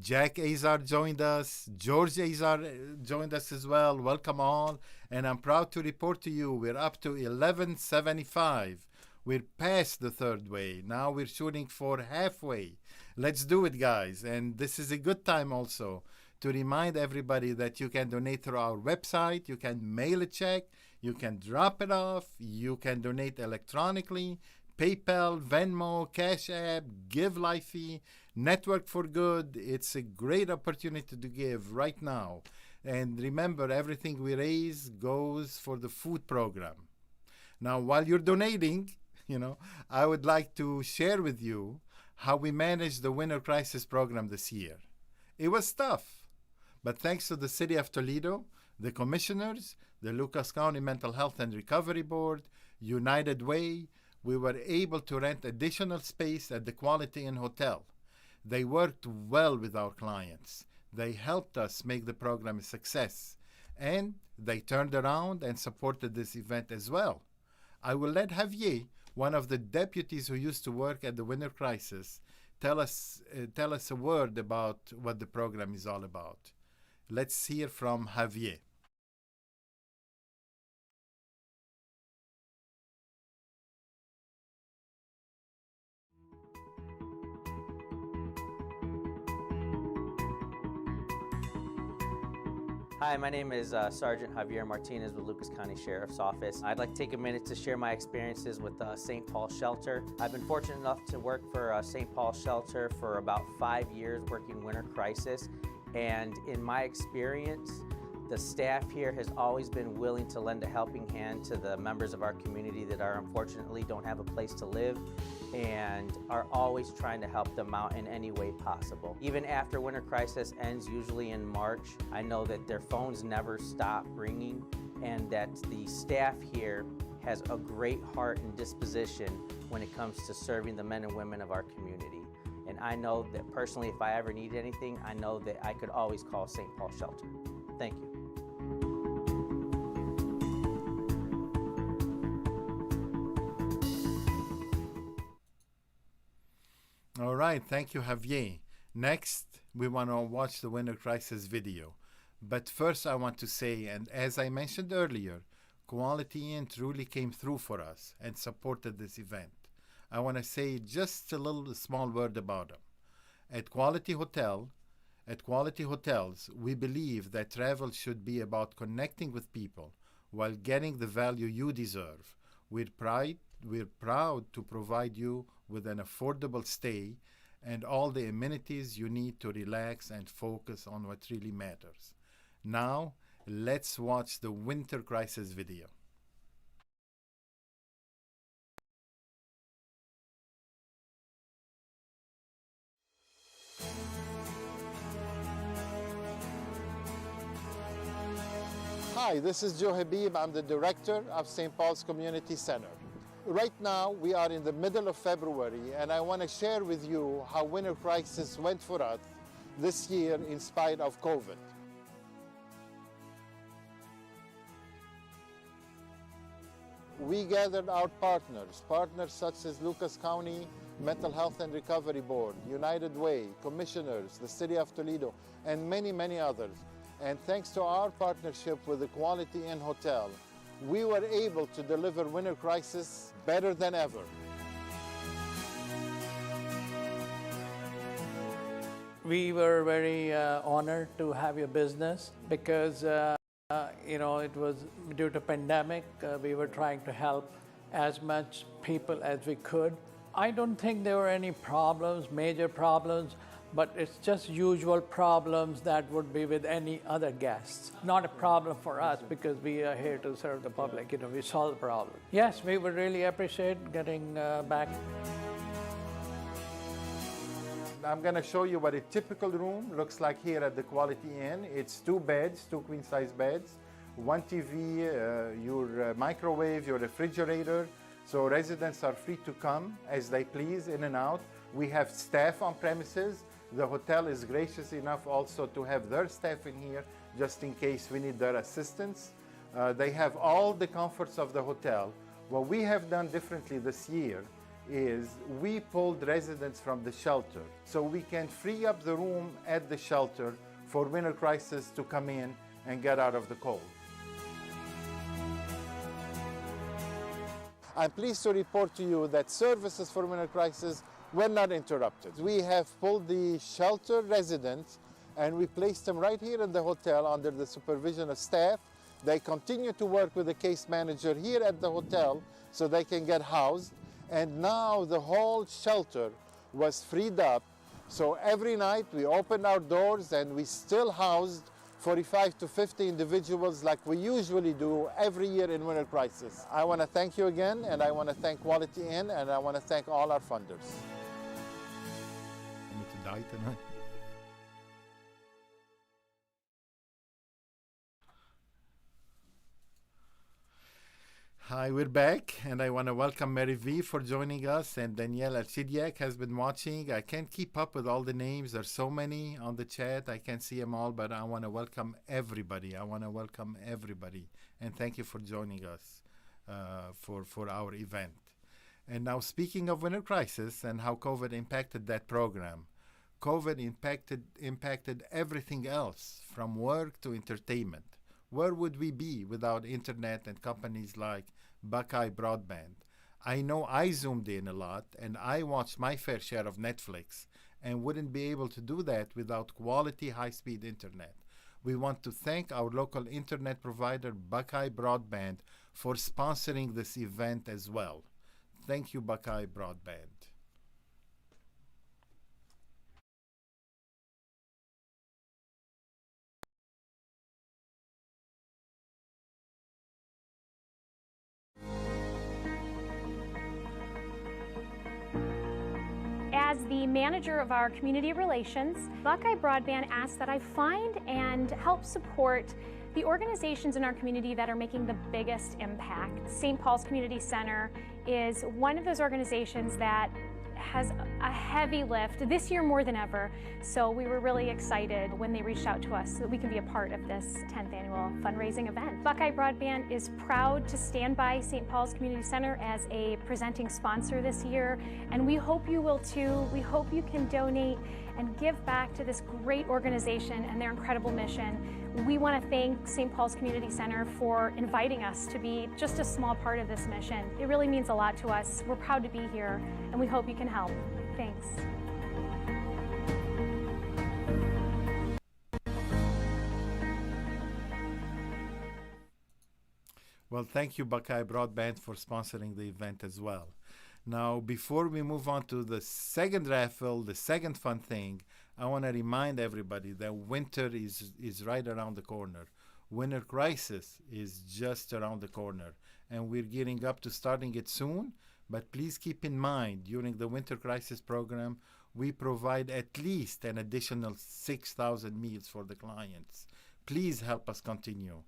B: Jack Azar joined us, George Azar joined us as well, welcome all. And I'm proud to report to you we're up to 1175. We're past the third way. Now we're shooting for halfway. Let's do it, guys. And this is a good time also to remind everybody that you can donate through our website, you can mail a check, you can drop it off, you can donate electronically, PayPal, Venmo, Cash App, Give Lifey, Network for Good. It's a great opportunity to give right now. And remember, everything we raise goes for the food program. Now, while you're donating, I would like to share with you how we managed the Winter Crisis Program this year. It was tough, but thanks to the City of Toledo, the commissioners, the Lucas County Mental Health and Recovery Board, United Way, we were able to rent additional space at the Quality Inn Hotel. They worked well with our clients. They helped us make the program a success. And they turned around and supported this event as well. I will let Javier, one of the deputies who used to work at the Winter Crisis, tell us a word about what the program is all about. Let's hear from Javier.
O: Hi, my name is Sergeant Javier Martinez with Lucas County Sheriff's Office. I'd like to take a minute to share my experiences with St. Paul Shelter. I've been fortunate enough to work for St. Paul Shelter for about 5 years working winter crisis. And in my experience, the staff here has always been willing to lend a helping hand to the members of our community that unfortunately don't have a place to live, and are always trying to help them out in any way possible. Even after winter crisis ends, usually in March, I know that their phones never stop ringing, and that the staff here has a great heart and disposition when it comes to serving the men and women of our community. And I know that personally, if I ever need anything, I know that I could always call St. Paul Shelter. Thank you.
B: All right, thank you, Javier. Next, we want to watch the winter crisis video. But first, I want to say, and as I mentioned earlier, Quality Inn truly came through for us and supported this event. I want to say just a little small word about them. At Quality Hotels, we believe that travel should be about connecting with people while getting the value you deserve. We're proud to provide you with an affordable stay and all the amenities you need to relax and focus on what really matters. Now, let's watch the winter crisis video. Hi, this is Joe Habib. I'm the director of St. Paul's Community Center. Right now, we are in the middle of February, and I want to share with you how winter crisis went for us this year in spite of COVID. We gathered our partners such as Lucas County Mental Health and Recovery Board, United Way, commissioners, the City of Toledo, and many, many others. And thanks to our partnership with the Quality Inn Hotel, we were able to deliver winter crisis better than ever.
P: We were very honored to have your business because it was due to pandemic. We were trying to help as much people as we could. I don't think there were any problems, major problems, but it's just usual problems that would be with any other guests. Not a problem for us because we are here to serve the public. We solve the problem. Yes, we would really appreciate getting back.
B: I'm going to show you what a typical room looks like here at the Quality Inn. It's 2 beds, 2 queen-size beds, 1 TV, your microwave, your refrigerator. So residents are free to come as they please, in and out. We have staff on premises. The hotel is gracious enough also to have their staff in here just in case we need their assistance. They have all the comforts of the hotel. What we have done differently this year is we pulled residents from the shelter so we can free up the room at the shelter for winter crisis to come in and get out of the cold. I'm pleased to report to you that services for winter crisis were not interrupted. We have pulled the shelter residents and we placed them right here in the hotel under the supervision of staff. They continue to work with the case manager here at the hotel so they can get housed. And now the whole shelter was freed up. So every night we opened our doors and we still housed 45 to 50 individuals like we usually do every year in winter crisis. I want to thank you again, and I want to thank Quality Inn, and I want to thank all our funders. I'm to die tonight. Hi, we're back, and I want to welcome Mary V for joining us, and Danielle Alcidiak has been watching. I can't keep up with all the names. There's so many on the chat. I can't see them all, but I want to welcome everybody. And thank you for joining us for our event. And now, speaking of winter crisis and how COVID impacted that program, COVID impacted everything else from work to entertainment. Where would we be without internet and companies like Buckeye Broadband? I know I zoomed in a lot and I watched my fair share of Netflix and wouldn't be able to do that without quality high-speed internet. We want to thank our local internet provider, Buckeye Broadband, for sponsoring this event as well. Thank you, Buckeye Broadband.
Q: As the manager of our community relations, Buckeye Broadband asks that I find and help support the organizations in our community that are making the biggest impact. St. Paul's Community Center is one of those organizations that has a heavy lift this year more than ever. So we were really excited when they reached out to us so that we can be a part of this 10th annual fundraising event. Buckeye Broadband is proud to stand by St. Paul's Community Center as a presenting sponsor this year, and we hope you will too. We hope you can donate and give back to this great organization and their incredible mission. We want to thank St. Paul's Community Center for inviting us to be just a small part of this mission. It really means a lot to us. We're proud to be here, and we hope you can help. Thanks.
B: Well, thank you, Buckeye Broadband, for sponsoring the event as well. Now, before we move on to the second raffle, the second fun thing, I want to remind everybody that winter is right around the corner. Winter crisis is just around the corner, and we're gearing up to starting it soon. But please keep in mind, during the winter crisis program, we provide at least an additional 6,000 meals for the clients. Please help us continue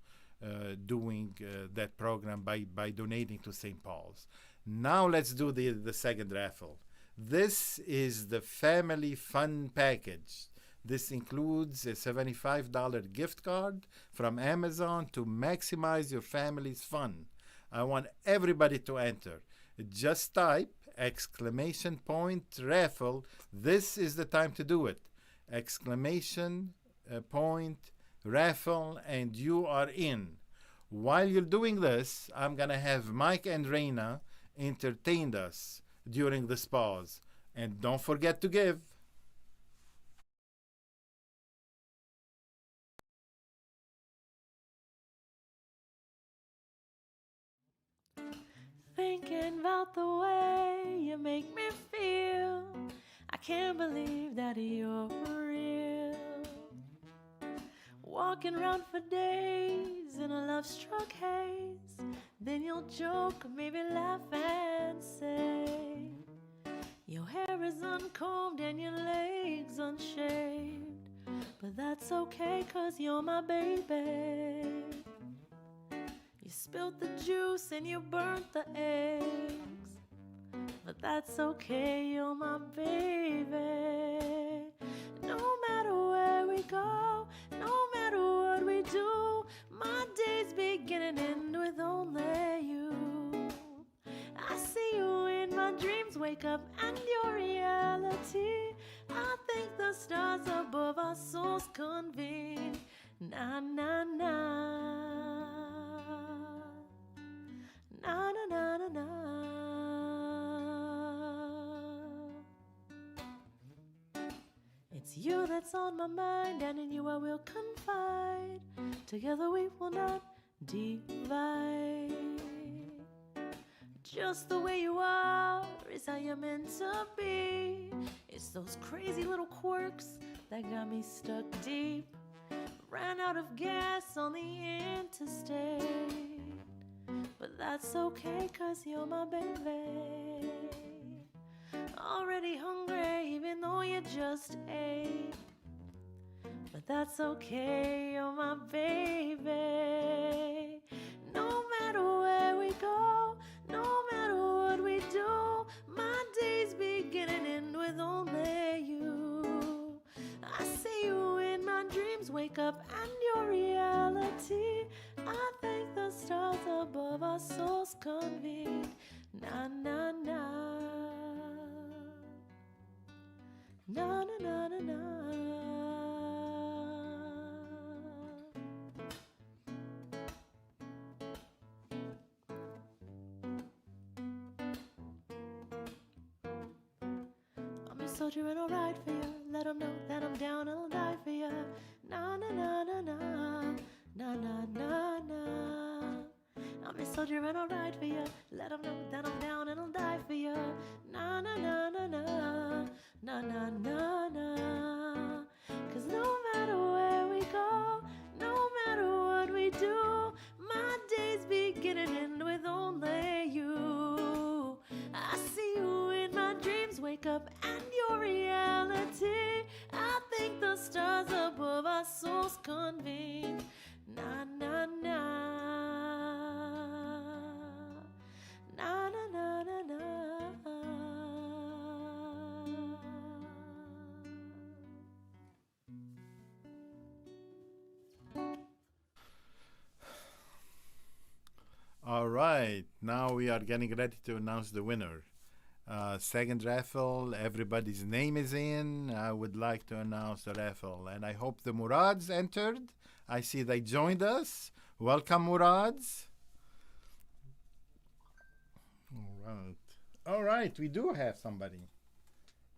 B: doing that program by donating to St. Paul's. Now let's do the second raffle. This is the family fun package. This includes a $75 gift card from Amazon to maximize your family's fun. I want everybody to enter. Just type !raffle. This is the time to do it. !raffle, and you are in. While you're doing this, I'm going to have Mike and Raina entertain us during this pause. And don't forget to give.
R: Thinking about the way you make me feel, I can't believe that you're real. Walking around for days in a love-struck haze, then you'll joke, maybe laugh and say, your hair is uncombed and your legs unshaved, but that's okay 'cause you're my baby. You spilled the juice and you burnt the eggs, but that's okay, you're my baby. No matter where we go, no matter what we do, my days begin and end with only you. I see you in my dreams, wake up and your reality. I think the stars above our souls convene. Na na na. Na na na na na. It's you that's on my mind, and in you I will confide. Together we will not divide. Just the way you are is how you're meant to be. It's those crazy little quirks that got me stuck deep. Ran out of gas on the interstate, but that's okay 'cause you're my baby. Already hungry even though you just ate, but that's okay, you're my baby. No matter where we go, no matter what we do, my days begin and end with only you. I see you in my dreams, wake up and your reality. I think the stars above our souls convene. Na na na. Na na na na na. I'm a soldier and I'll ride for you. Let 'em know that I'm down and I'll die for you. Na na na na na na na na. I'm a soldier and I'll ride for you. Let them know that I'm down and I'll die for you. Na na na na na na na na na. 'Cause no matter where we go, no matter what we do, my days begin and end with only you. I see you in my dreams, wake up and your reality. I think the stars above our souls convene. Na na na. Na na na na na.
B: All right, now we are getting ready to announce the winner. Second raffle, everybody's name is in. I would like to announce the raffle, and I hope the Murads entered. I see they joined us. Welcome, Murads. All right, we do have somebody.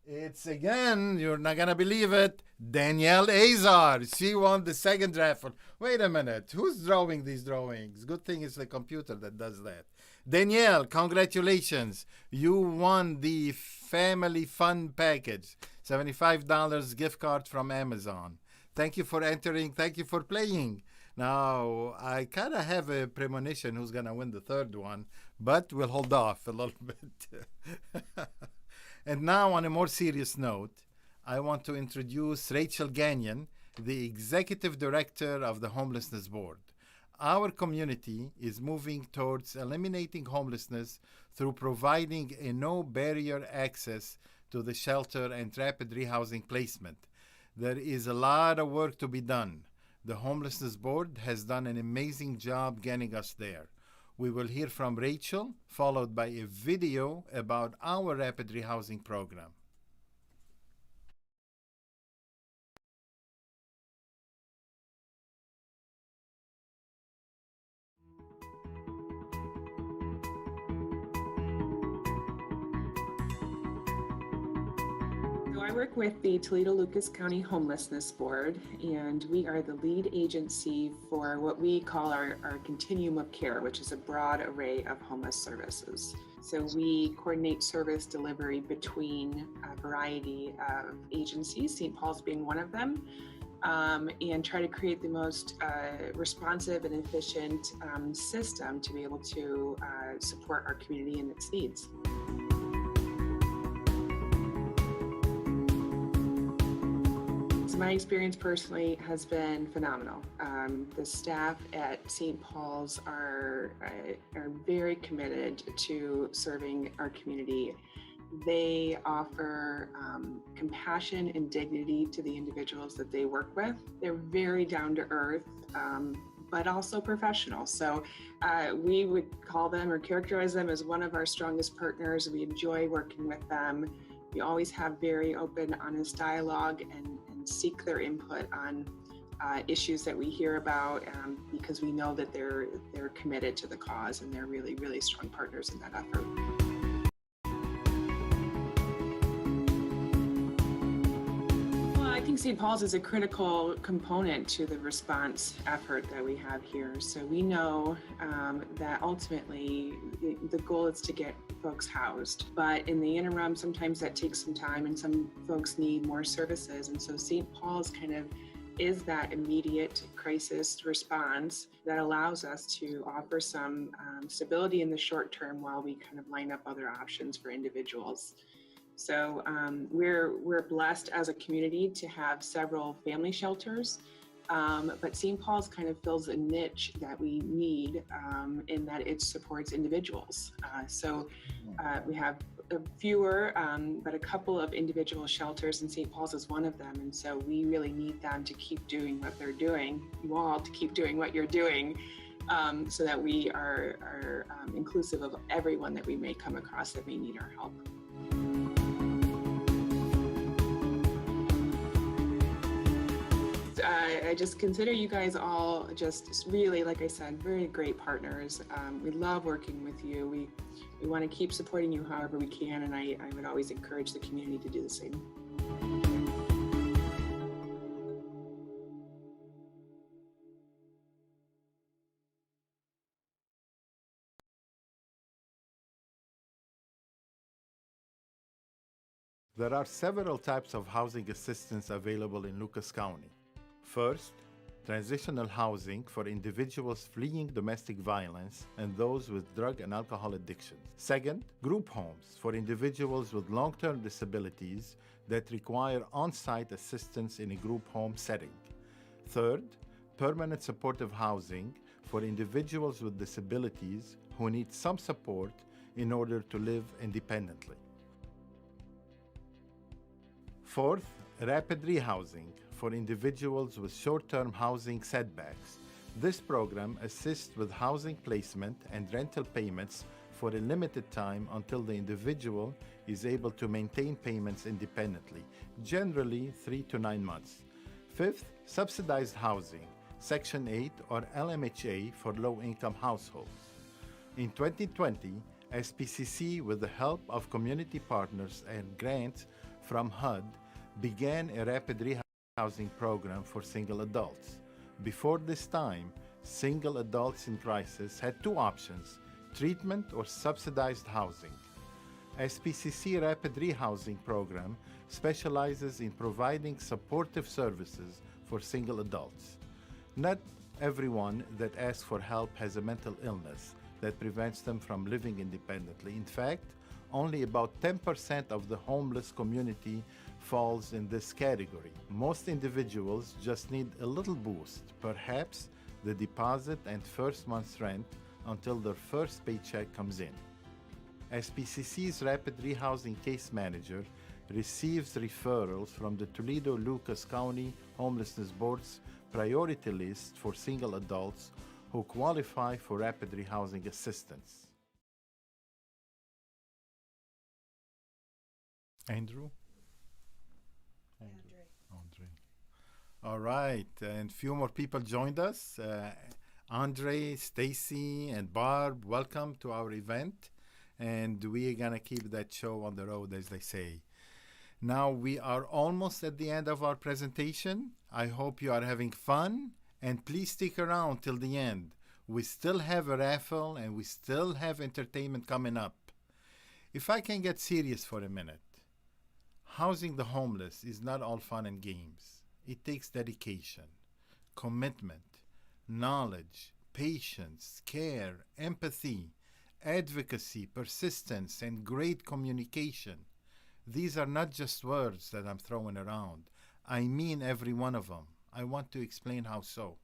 B: It's again, you're not gonna believe it, Danielle Azar. She won the second raffle. Wait a minute, who's drawing these drawings? Good thing it's the computer that does that. Danielle, congratulations. You won the Family Fun Package, $75 gift card from Amazon. Thank you for entering. Thank you for playing. Now, I kind of have a premonition who's going to win the third one, but we'll hold off a little bit. And now, on a more serious note, I want to introduce Rachel Gagnon, the Executive Director of the Homelessness Board. Our community is moving towards eliminating homelessness through providing a no-barrier access to the shelter and rapid rehousing placement. There is a lot of work to be done. The Homelessness Board has done an amazing job getting us there. We will hear from Rachel, followed by a video about our rapid rehousing program.
S: So I work with the Toledo-Lucas County Homelessness Board, and we are the lead agency for what we call our continuum of care, which is a broad array of homeless services. So we coordinate service delivery between a variety of agencies, St. Paul's being one of them, and try to create the most responsive and efficient system to be able to support our community and its needs. My experience personally has been phenomenal. The staff at St. Paul's are very committed to serving our community. They offer compassion and dignity to the individuals that they work with. They're very down to earth, but also professional. So we would call them or characterize them as one of our strongest partners. We enjoy working with them. We always have very open, honest dialogue and seek their input on issues that we hear about because we know that they're committed to the cause and they're really, really strong partners in that effort. Well, I think St. Paul's is a critical component to the response effort that we have here. So we know that ultimately the goal is to get folks housed, but in the interim, sometimes that takes some time and some folks need more services. And so St. Paul's kind of is that immediate crisis response that allows us to offer some stability in the short term while we kind of line up other options for individuals. So we're blessed as a community to have several family shelters, but St. Paul's kind of fills a niche that we need in that it supports individuals. So we have fewer, but a couple of individual shelters, and St. Paul's is one of them. And so we really need them to keep doing what they're doing, you all to keep doing what you're doing, so that we are inclusive of everyone that we may come across that may need our help. I just consider you guys all just really, like I said, very great partners. We love working with you. We want to keep supporting you however we can, and I would always encourage the community to do the same.
B: There are several types of housing assistance available in Lucas County. First, transitional housing for individuals fleeing domestic violence and those with drug and alcohol addictions. Second, group homes for individuals with long-term disabilities that require on-site assistance in a group home setting. Third, permanent supportive housing for individuals with disabilities who need some support in order to live independently. Fourth, rapid rehousing for individuals with short-term housing setbacks. This program assists with housing placement and rental payments for a limited time until the individual is able to maintain payments independently, generally 3 to 9 months. Fifth, subsidized housing, Section 8 or LMHA for low-income households. In 2020, SPCC, with the help of community partners and grants from HUD, began a rapid rehousing program for single adults. Before this time, single adults in crisis had two options: treatment or subsidized housing. SPCC Rapid Rehousing Program specializes in providing supportive services for single adults. Not everyone that asks for help has a mental illness that prevents them from living independently. In fact, only about 10% of the homeless community falls in this category. Most individuals just need a little boost, perhaps the deposit and first month's rent until their first paycheck comes in. SPCC's Rapid Rehousing Case Manager receives referrals from the Toledo-Lucas County Homelessness Board's priority list for single adults who qualify for rapid rehousing assistance. Andrew? Andre. All right, and few more people joined us. Andre, Stacy, and Barb, welcome to our event. And we are going to keep that show on the road, as they say. Now we are almost at the end of our presentation. I hope you are having fun, and please stick around till the end. We still have a raffle, and we still have entertainment coming up. If I can get serious for a minute, housing the homeless is not all fun and games. It takes dedication, commitment, knowledge, patience, care, empathy, advocacy, persistence, and great communication. These are not just words that I'm throwing around. I mean every one of them. I want to explain how so.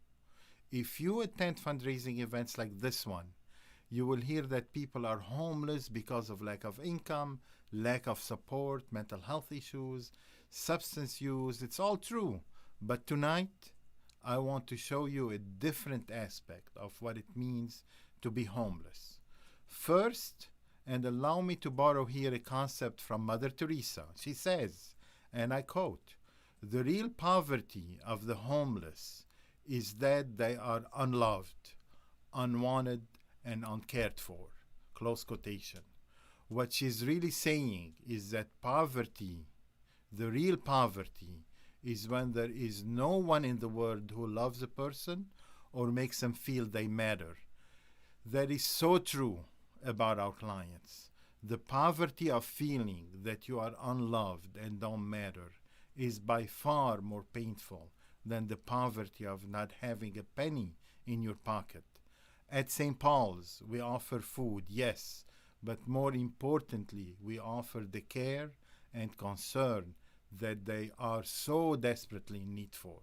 B: If you attend fundraising events like this one, you will hear that people are homeless because of lack of income, lack of support, mental health issues, substance use. It's all true. But tonight, I want to show you a different aspect of what it means to be homeless. First, and allow me to borrow here a concept from Mother Teresa. She says, and I quote, "The real poverty of the homeless is that they are unloved, unwanted, and uncared for." Close quotation. What she's really saying is that poverty, the real poverty, is when there is no one in the world who loves a person or makes them feel they matter. That is so true about our clients. The poverty of feeling that you are unloved and don't matter is by far more painful than the poverty of not having a penny in your pocket. At St. Paul's, we offer food, yes, but more importantly, we offer the care and concern that they are so desperately in need for.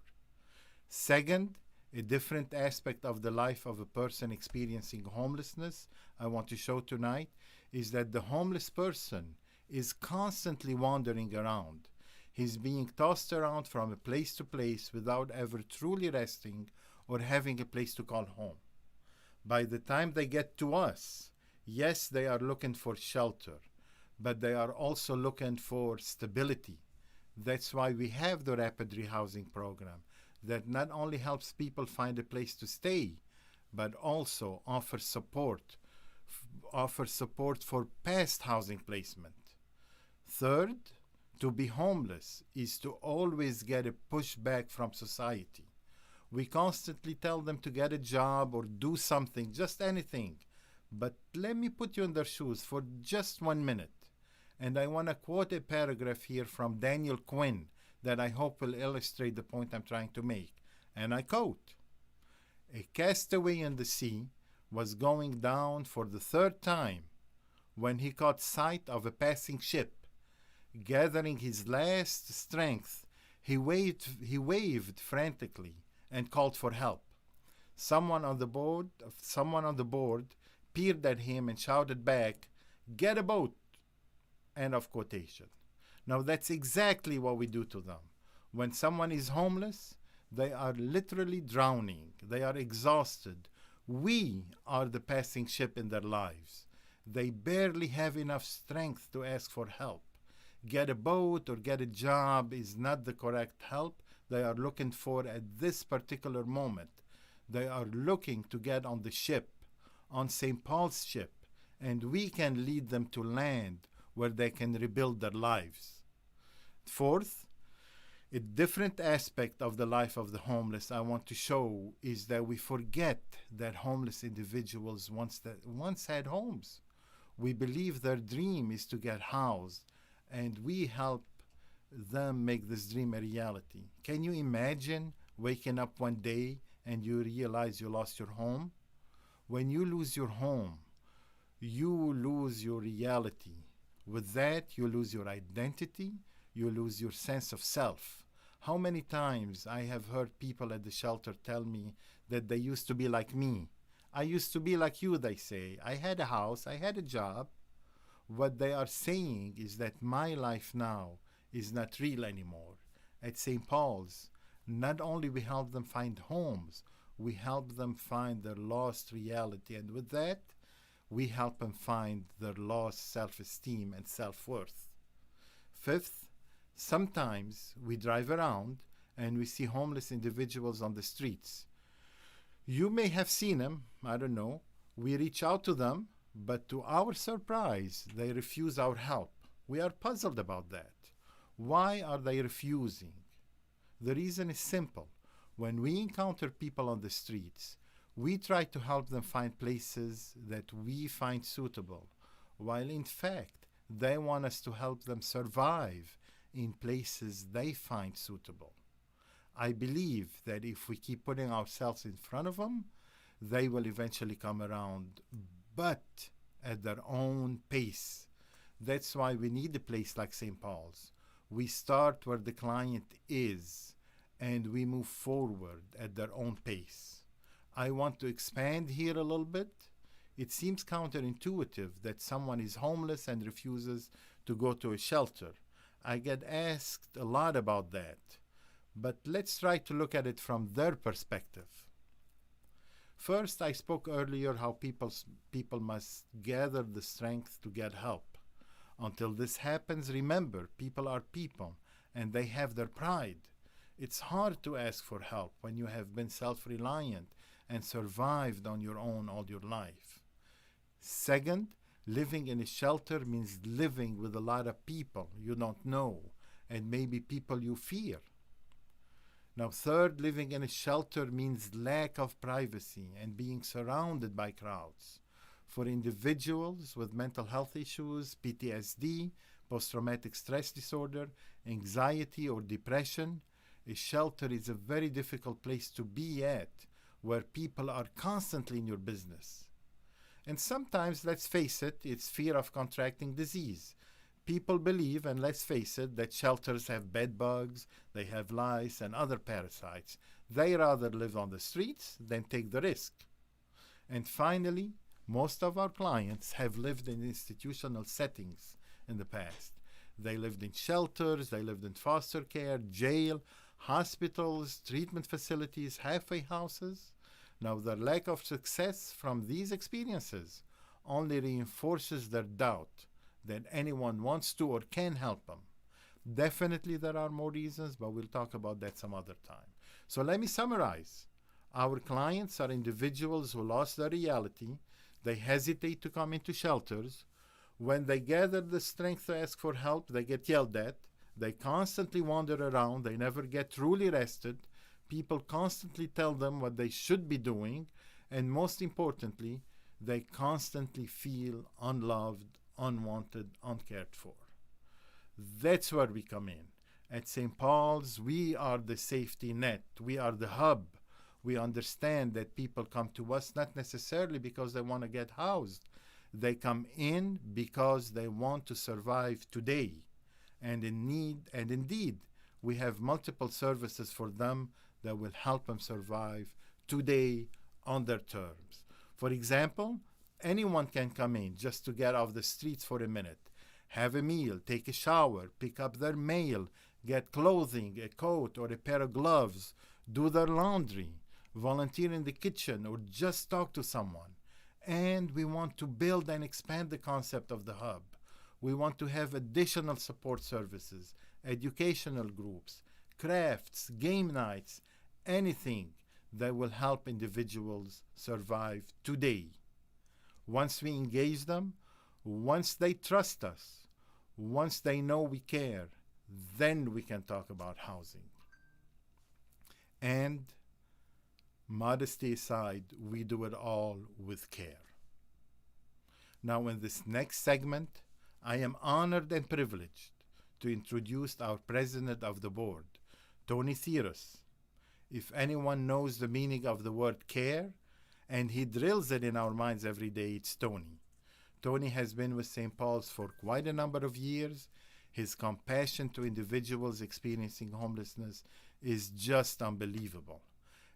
B: Second, a different aspect of the life of a person experiencing homelessness I want to show tonight is that the homeless person is constantly wandering around. He's being tossed around from a place to place without ever truly resting or having a place to call home. By the time they get to us, yes, they are looking for shelter, but they are also looking for stability. That's why we have the Rapid Rehousing Program that not only helps people find a place to stay, but also offers support for past housing placement. Third, to be homeless is to always get a pushback from society. We constantly tell them to get a job or do something, just anything. But let me put you in their shoes for just 1 minute And I want to quote a paragraph here from Daniel Quinn that I hope will illustrate the point I'm trying to make. And I quote, "A castaway in the sea was going down for the third time when he caught sight of a passing ship. Gathering his last strength, he waved frantically and called for help. Someone on the board peered at him and shouted back, 'Get a boat!' End of quotation. Now that's exactly what we do to them. When someone is homeless, they are literally drowning. They are exhausted. We are the passing ship in their lives. They barely have enough strength to ask for help. Get a boat or get a job is not the correct help they are looking for at this particular moment. They are looking to get on the ship, on St. Paul's ship, and we can lead them to land where they can rebuild their lives. Fourth, a different aspect of the life of the homeless I want to show is that we forget that homeless individuals once had homes. We believe their dream is to get housed, and we help them make this dream a reality. Can you imagine waking up one day and you realize you lost your home? When you lose your home, you lose your reality. With that, you lose your identity, you lose your sense of self. How many times I have heard people at the shelter tell me that they used to be like me. I used to be like you, they say. I had a house, I had a job. What they are saying is that my life now is not real anymore. At St. Paul's, not only we help them find homes, we help them find their lost reality. And with that, we help them find their lost self-esteem and self-worth. Fifth, sometimes we drive around and we see homeless individuals on the streets. You may have seen them, I don't know. We reach out to them, but to our surprise, they refuse our help. We are puzzled about that. Why are they refusing? The reason is simple. When we encounter people on the streets, we try to help them find places that we find suitable, while in fact, they want us to help them survive in places they find suitable. I believe that if we keep putting ourselves in front of them, they will eventually come around, but at their own pace. That's why we need a place like St. Paul's. We start where the client is, and we move forward at their own pace. I want to expand here a little bit. It seems counterintuitive that someone is homeless and refuses to go to a shelter. I get asked a lot about that, but let's try to look at it from their perspective. First, I spoke earlier how people must gather the strength to get help. Until this happens, remember, people are people, and they have their pride. It's hard to ask for help when you have been self-reliant and survived on your own all your life. Second, living in a shelter means living with a lot of people you don't know, and maybe people you fear. Now, third, living in a shelter means lack of privacy and being surrounded by crowds. For individuals with mental health issues, PTSD, post-traumatic stress disorder, anxiety, or depression, a shelter is a very difficult place to be at, where people are constantly in your business. And sometimes, let's face it, it's fear of contracting disease. People believe, and let's face it, that shelters have bed bugs, they have lice and other parasites. They rather live on the streets than take the risk. And finally, most of our clients have lived in institutional settings in the past. They lived in shelters, they lived in foster care, jail, hospitals, treatment facilities, halfway houses. Now, their lack of success from these experiences only reinforces their doubt that anyone wants to or can help them. Definitely there are more reasons, but we'll talk about that some other time. So let me summarize. Our clients are individuals who lost their reality. They hesitate to come into shelters. When they gather the strength to ask for help, they get yelled at. They constantly wander around. They never get truly rested. People constantly tell them what they should be doing. And most importantly, they constantly feel unloved, unwanted, uncared for. That's where we come in. At St. Paul's, we are the safety net. We are the hub. We understand that people come to us not necessarily because they want to get housed. They come in because they want to survive today and in need. And indeed, we have multiple services for them that will help them survive today on their terms. For example, anyone can come in just to get off the streets for a minute, have a meal, take a shower, pick up their mail, get clothing, a coat or a pair of gloves, do their laundry, volunteer in the kitchen, or just talk to someone. And we want to build and expand the concept of the hub. We want to have additional support services, educational groups, crafts, game nights, anything that will help individuals survive today. Once we engage them, once they trust us, once they know we care, then we can talk about housing. And modesty aside, we do it all with care. Now, in this next segment, I am honored and privileged to introduce our president of the board, Tony Theros. If anyone knows the meaning of the word care, and he drills it in our minds every day, it's Tony. Tony has been with St. Paul's for quite a number of years. His compassion to individuals experiencing homelessness is just unbelievable.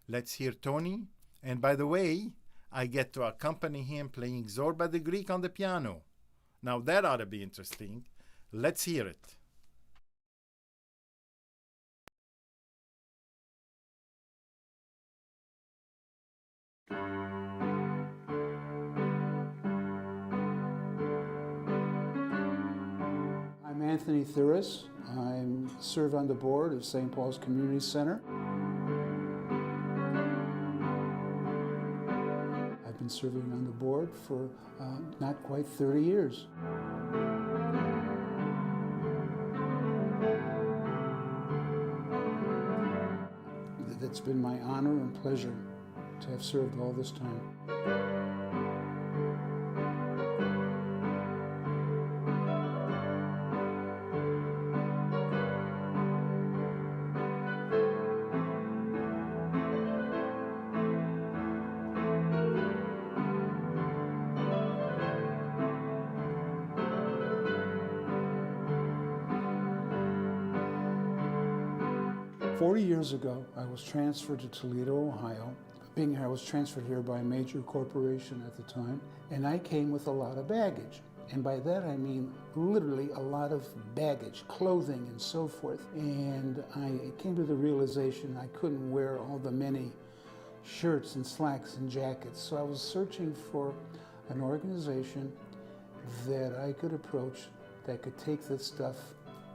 B: Let's hear Tony. And by the way, I get to accompany him playing Zorba the Greek on the piano. Now that ought to be interesting. Let's hear it.
T: I'm Anthony Thuris. I serve on the board of St. Paul's Community Center. I've been serving on the board for not quite 30 years. It's been my honor and pleasure to have served all this time. 40 years ago, I was transferred to Toledo, Ohio. Being here, I was transferred here by a major corporation at the time, and I came with a lot of baggage. And by that I mean literally a lot of baggage, clothing and so forth. And I came to the realization I couldn't wear all the many shirts and slacks and jackets. So I was searching for an organization that I could approach that could take this stuff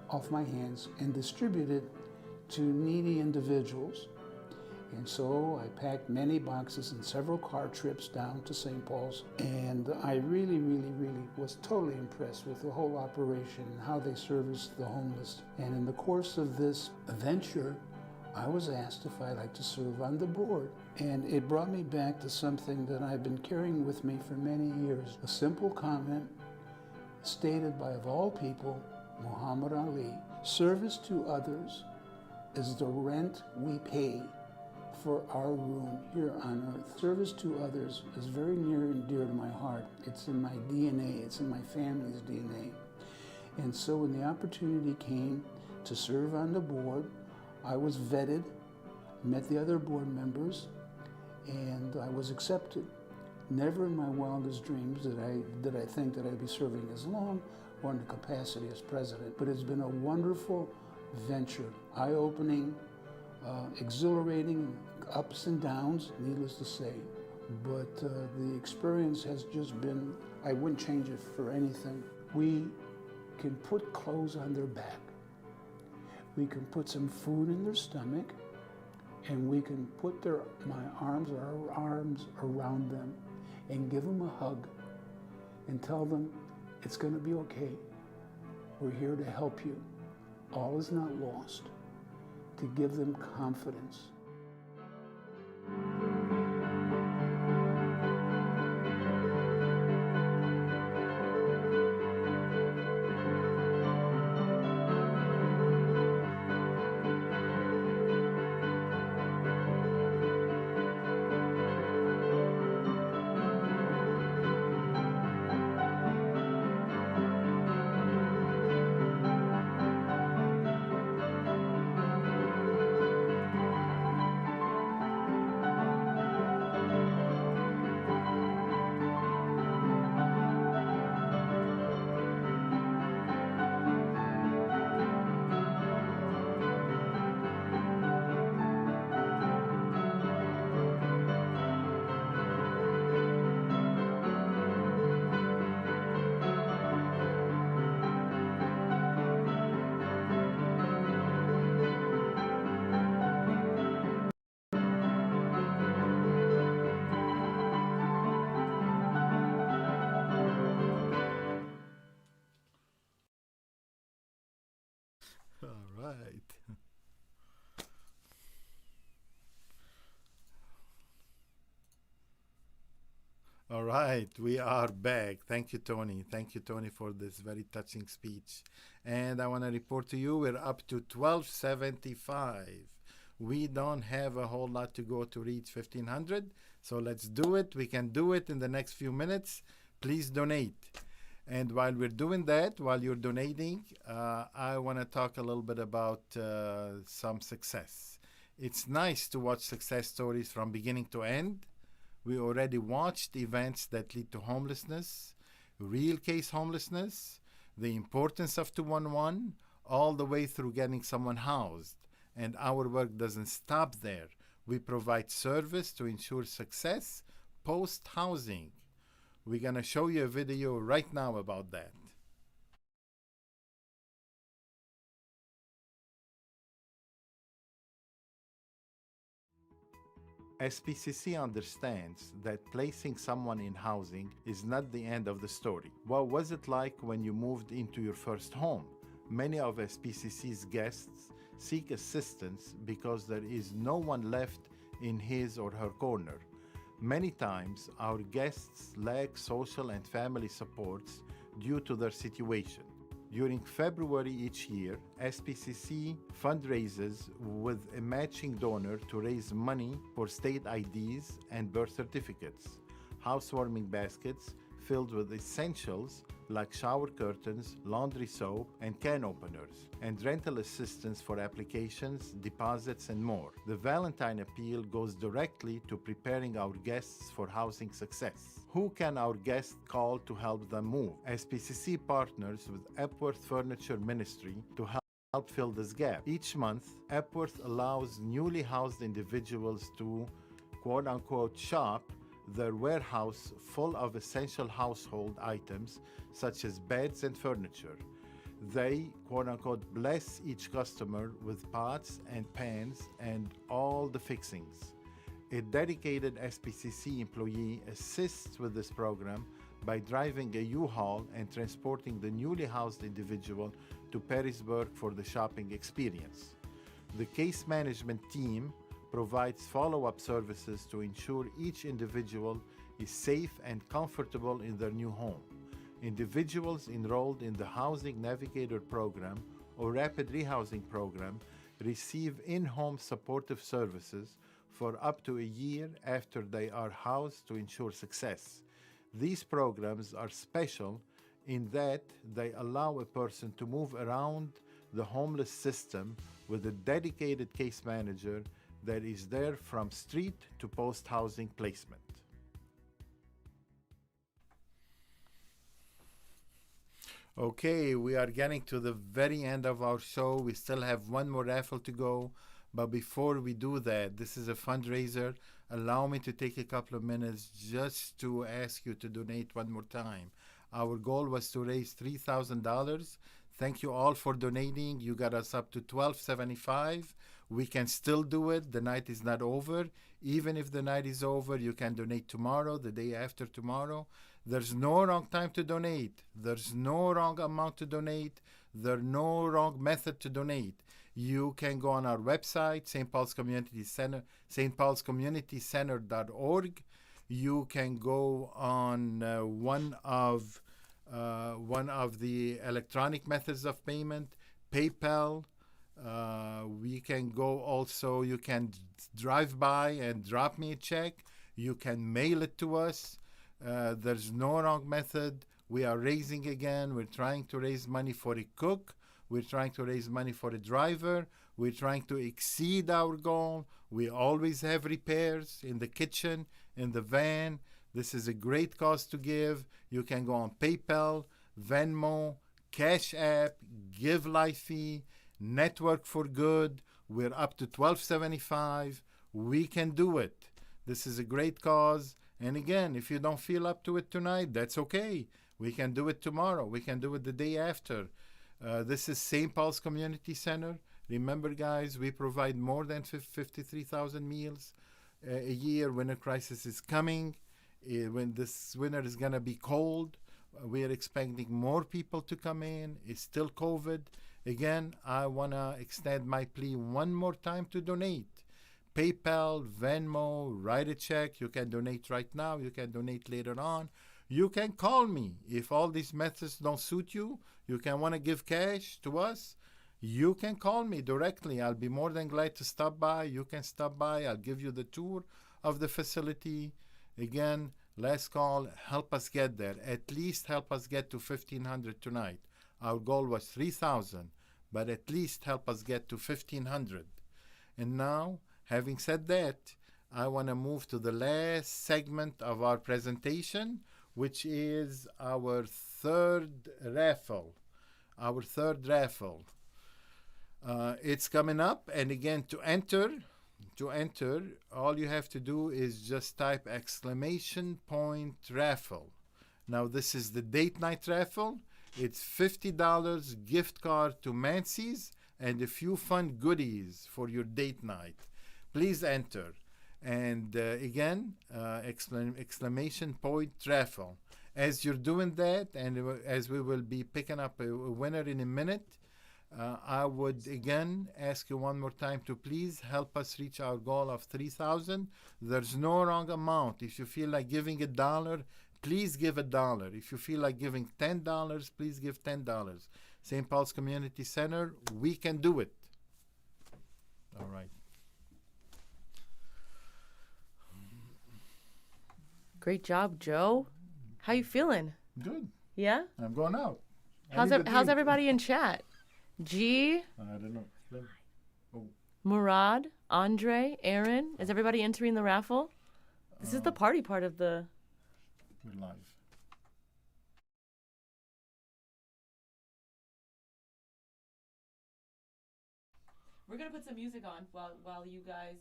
T: off my hands and distribute it to needy individuals. And so I packed many boxes and several car trips down to St. Paul's. And I really was totally impressed with the whole operation and how they serviced the homeless. And in the course of this venture, I was asked if I'd like to serve on the board. And it brought me back to something that I've been carrying with me for many years. A simple comment stated by, of all people, Muhammad Ali: service to others is the rent we pay for our room here on earth. Service to others is very near and dear to my heart. It's in my DNA, it's in my family's DNA. And so when the opportunity came to serve on the board, I was vetted, met the other board members, and I was accepted. Never in my wildest dreams did I think that I'd be serving as long or in the capacity as president. But it's been a wonderful venture, eye-opening, exhilarating, ups and downs, needless to say. But the experience has just been, I wouldn't change it for anything. We can put clothes on their back. We can put some food in their stomach, and we can put our arms around them and give them a hug and tell them it's going to be okay. We're here to help you. All is not lost. To give them confidence.
B: All right. All right, we are back. Thank you, Tony. Thank you, Tony, for this very touching speech. And I want to report to you we're up to 1275. We don't have a whole lot to go to reach 1500, so let's do it. We can do it in the next few minutes. Please donate. And while we're doing that, while you're donating, I want to talk a little bit about some success. It's nice to watch success stories from beginning to end. We already watched events that lead to homelessness, real case homelessness, the importance of 211, all the way through getting someone housed. And our work doesn't stop there. We provide service to ensure success post-housing. We're going to show you a video right now about that. SPCC understands that placing someone in housing is not the end of the story. What was it like when you moved into your first home? Many of SPCC's guests seek assistance because there is no one left in his or her corner. Many times, our guests lack social and family supports due to their situation. During February each year, SPCC fundraises with a matching donor to raise money for state IDs and birth certificates, housewarming baskets filled with essentials like shower curtains, laundry soap, and can openers, and rental assistance for applications, deposits, and more. The Valentine Appeal goes directly to preparing our guests for housing success. Who can our guests call to help them move? SPCC partners with Epworth Furniture Ministry to help fill this gap. Each month, Epworth allows newly housed individuals to quote-unquote shop their warehouse full of essential household items such as beds and furniture. They, quote-unquote, bless each customer with pots and pans and all the fixings. A dedicated SPCC employee assists with this program by driving a U-Haul and transporting the newly housed individual to Perrysburg for the shopping experience. The case management team provides follow-up services to ensure each individual is safe and comfortable in their new home. Individuals enrolled in the Housing Navigator program or Rapid Rehousing program receive in-home supportive services for up to a year after they are housed to ensure success. These programs are special in that they allow a person to move around the homeless system with a dedicated case manager that is there from street to post-housing placement. Okay, we are getting to the very end of our show. We still have one more raffle to go. But before we do that, this is a fundraiser. Allow me to take a couple of minutes just to ask you to donate one more time. Our goal was to raise $3,000. Thank you all for donating. You got us up to $1,275. We can still do it. The night is not over. Even if the night is over, you can donate tomorrow, the day after tomorrow. There's no wrong time to donate. There's no wrong amount to donate. There's no wrong method to donate. You can go on our website, St. Paul's Community Center, stpaulscommunitycenter.org. You can go on one of the electronic methods of payment, PayPal. We can go also, you can drive by and drop me a check. You can mail it to us. There's no wrong method. We are raising again. We're trying to raise money for a cook. We're trying to raise money for a driver. We're trying to exceed our goal. We always have repairs in the kitchen, in the van. This is a great cause to give. You can go on PayPal, Venmo, Cash App, Give Lifey, Network for Good. We're up to $1,275. We can do it. This is a great cause. And again, if you don't feel up to it tonight, that's okay. We can do it tomorrow. We can do it the day after. This is St. Paul's Community Center. Remember, guys, we provide more than 53,000 meals a year. Winter crisis is coming. When this winter is going to be cold, we are expecting more people to come in. It's still COVID. Again, I want to extend my plea one more time to donate. PayPal, Venmo, write a check. You can donate right now. You can donate later on. You can call me. If all these methods don't suit you, you can want to give cash to us, you can call me directly. I'll be more than glad to stop by. You can stop by. I'll give you the tour of the facility. Again, last call, help us get there. At least help us get to 1,500 tonight. Our goal was 3,000, but at least help us get to 1,500. And now, having said that, I want to move to the last segment of our presentation, which is our third raffle. It's coming up, and again, to enter, all you have to do is just type !raffle. Now, this is the date night raffle. It's $50 gift card to Mancey's and a few fun goodies for your date night. Please enter. And again, !raffle. As you're doing that, and as we will be picking up a winner in a minute, I would again ask you one more time to please help us reach our goal of 3,000. There's no wrong amount. If you feel like giving $1, please give $1. If you feel like giving $10, please give $10. St. Paul's Community Center, we can do it. All right.
U: Great job, Joe. How you feeling?
B: Good.
U: Yeah?
B: I'm going out.
U: How's everybody in chat? G?
B: I don't know. Oh.
U: Murad? Andre? Aaron? Is everybody entering the raffle? This is the party part of the...
B: We're live.
U: We're going to put some music on while you guys...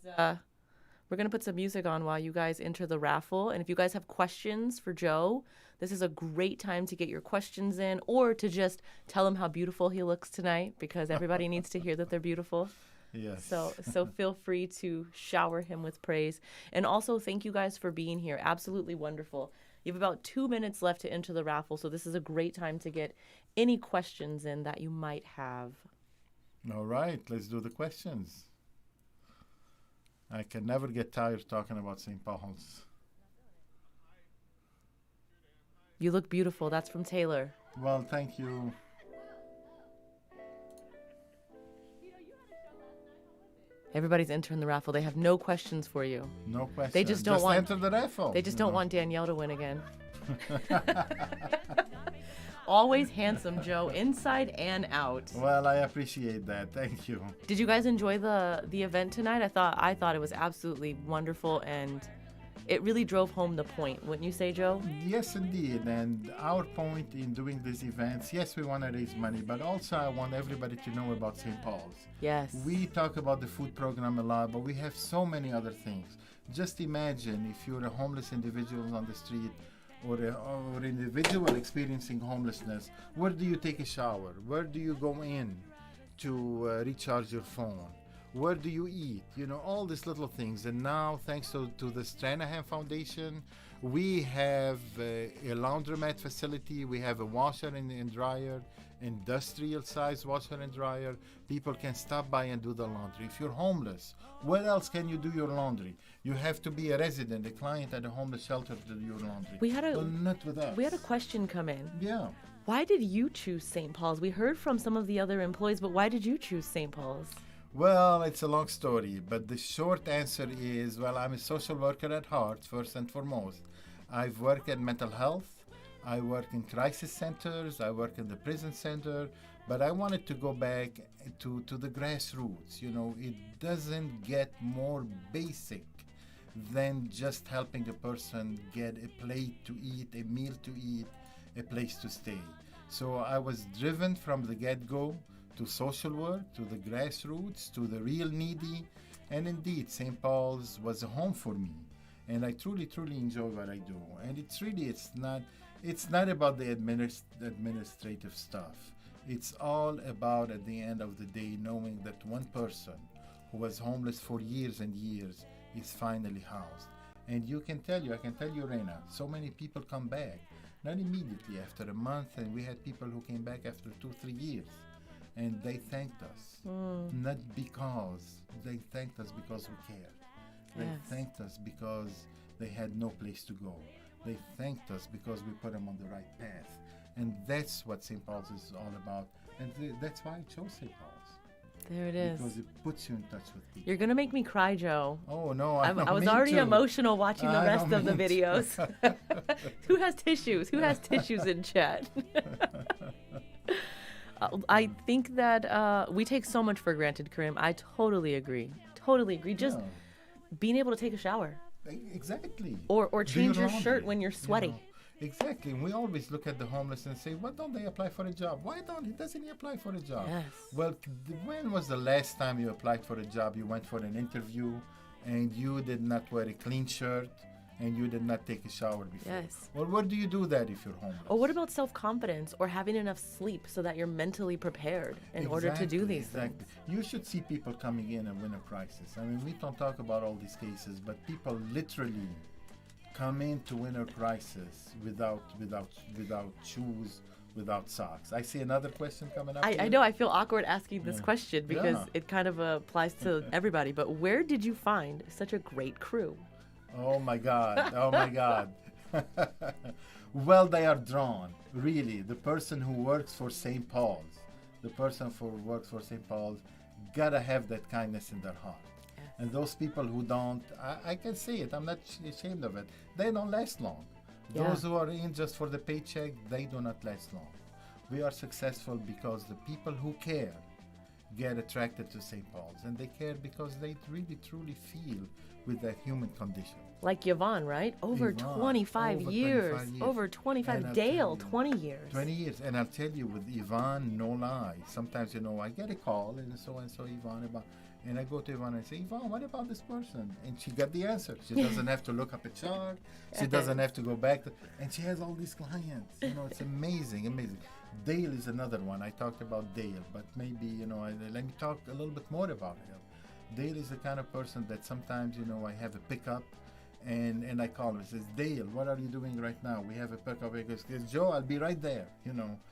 U: We're going to put some music on while you guys enter the raffle. And if you guys have questions for Joe, this is a great time to get your questions in, or to just tell him how beautiful he looks tonight, because everybody needs to hear that they're beautiful.
B: Yes.
U: So feel free to shower him with praise. And also, thank you guys for being here. Absolutely wonderful. You have about 2 minutes left to enter the raffle, so this is a great time to get any questions in that you might have.
B: All right, let's do the questions. I can never get tired talking about St. Paul's.
U: You look beautiful. That's from Taylor.
B: Well, thank you.
U: Everybody's entering the raffle. They have no questions for you.
B: No questions.
U: They just don't want
B: enter the raffle.
U: They just don't want Danielle to win again. Always handsome, Joe, inside and out.
B: Well, I appreciate that. Thank you.
U: Did you guys enjoy the event tonight? I thought it was absolutely wonderful, and it really drove home the point, wouldn't you say, Joe?
B: Yes, indeed. And our point in doing these events, yes, we want to raise money, but also I want everybody to know about St. Paul's.
U: Yes.
B: We talk about the food program a lot, but we have so many other things. Just imagine if you're a homeless individual on the street, or individual experiencing homelessness, where do you take a shower? Where do you go in to recharge your phone? Where do you eat? You know, all these little things. And now, thanks to the Stranahan Foundation, we have a laundromat facility. We have a washer and dryer, industrial size washer and dryer. People can stop by and do the laundry. If you're homeless, where else can you do your laundry? You have to be a resident, a client at a homeless shelter to do your laundry. Not with us.
U: We had a question come in.
B: Yeah.
U: Why did you choose St. Paul's? We heard from some of the other employees, but why did you choose St. Paul's?
B: Well, it's a long story, but the short answer is, well, I'm a social worker at heart, first and foremost. I've worked at mental health. I work in crisis centers. I work in the prison center. But I wanted to go back to the grassroots. You know, it doesn't get more basic than just helping a person get a plate to eat, a meal to eat, a place to stay. So I was driven from the get-go to social work, to the grassroots, to the real needy. And indeed, St. Paul's was a home for me. And I truly, truly enjoy what I do. And it's not about the administrative stuff. It's all about, at the end of the day, knowing that one person who was homeless for years and years is finally housed. And I can tell you, Reina, so many people come back, not immediately after a month, and we had people who came back after 2-3 years. and they thanked us. Not because they thanked us because we cared. They
U: Yes.
B: thanked us because they had no place to go. They thanked us because we put them on the right path. And that's what St. Paul's is all about. And that's why I chose St. Paul's.
U: There it is.
B: Because it puts you in touch with people.
U: You're going to make me cry, Joe.
B: Oh, no,
U: I was
B: me
U: already
B: too.
U: emotional watching the
B: I
U: rest
B: know,
U: of the
B: me too.
U: videos. Who has tissues? Who has tissues in chat? I think that we take so much for granted, Karim. I totally agree. Totally agree. Just being able to take a shower.
B: Exactly.
U: Or
B: Do
U: change your
B: laundry,
U: shirt when you're sweaty.
B: you know. Exactly. And we always look at the homeless and say, why don't they apply for a job? Doesn't he apply for a job?
U: Yes.
B: Well, when was the last time you applied for a job? You went for an interview and you did not wear a clean shirt and you did not take a shower before.
U: Yes.
B: Well, where do you do that if you're homeless?
U: Or what about self-confidence or having enough sleep so that you're mentally prepared in order to do these things?
B: You should see people coming in and win a crisis. I mean, we don't talk about all these cases, but people literally come in to win a crisis without shoes, without socks. I see another question coming up.
U: I
B: here.
U: know I feel awkward asking this
B: Yeah.
U: question because
B: Yeah.
U: it kind of applies to everybody, but where did you find such a great crew?
B: Oh my God! Oh my God! Well, they are drawn. Really, the person who works for St. Paul's, works for St. Paul's, gotta have that kindness in their heart. And those people who don't, I can say it. I'm not ashamed of it. They don't last long.
U: Yeah.
B: Those who are in just for the paycheck, they do not last long. We are successful because the people who care get attracted to St. Paul's, and they care because they really truly feel with that human condition.
U: Like Yvonne, right? Over
B: Yvonne,
U: 25
B: over
U: years.
B: 25 years.
U: Over 25.
B: And I'll
U: Dale,
B: tell you,
U: 20 years.
B: 20 years. And I'll tell you, with Yvonne, no lie. Sometimes, I get a call, and so Yvonne about, and I go to Yvonne and say, Yvonne, what about this person? And she got the answer. She doesn't have to look up a chart. She doesn't have to go back. And she has all these clients. It's amazing, amazing. Dale is another one. I talked about Dale, but maybe, let me talk a little bit more about him. Dale is the kind of person that sometimes, I have a pickup and I call him and says, Dale, what are you doing right now? We have a pickup. He goes, Joe, I'll be right there,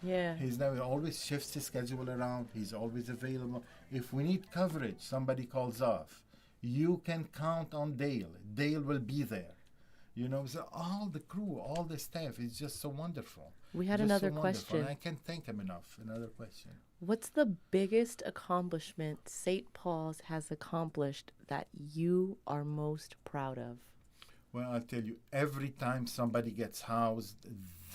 U: Yeah.
B: He always shifts his schedule around. He's always available. If we need coverage, somebody calls off. You can count on Dale. Dale will be there. So all the crew, all the staff is just so wonderful.
U: We had
B: Just
U: another
B: so wonderful.
U: question.
B: And I can't thank him enough. Another question.
U: What's the biggest accomplishment St. Paul's has accomplished that you are most proud of?
B: Well, I'll tell you, every time somebody gets housed,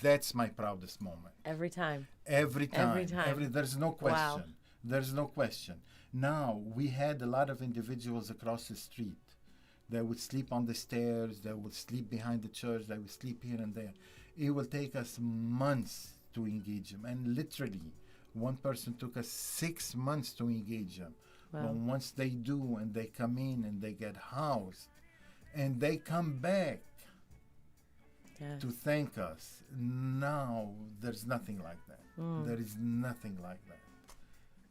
B: that's my proudest moment.
U: Every time.
B: Every time.
U: Every time.
B: There's no question.
U: Wow.
B: There's no question. Now, we had a lot of individuals across the street that would sleep on the stairs, that would sleep behind the church, that would sleep here and there. It will take us months to engage them. And literally, one person took us 6 months to engage them.
U: Wow.
B: But once they do, and they come in and they get housed, and they come back to thank us, now there's nothing like that. There is nothing like that.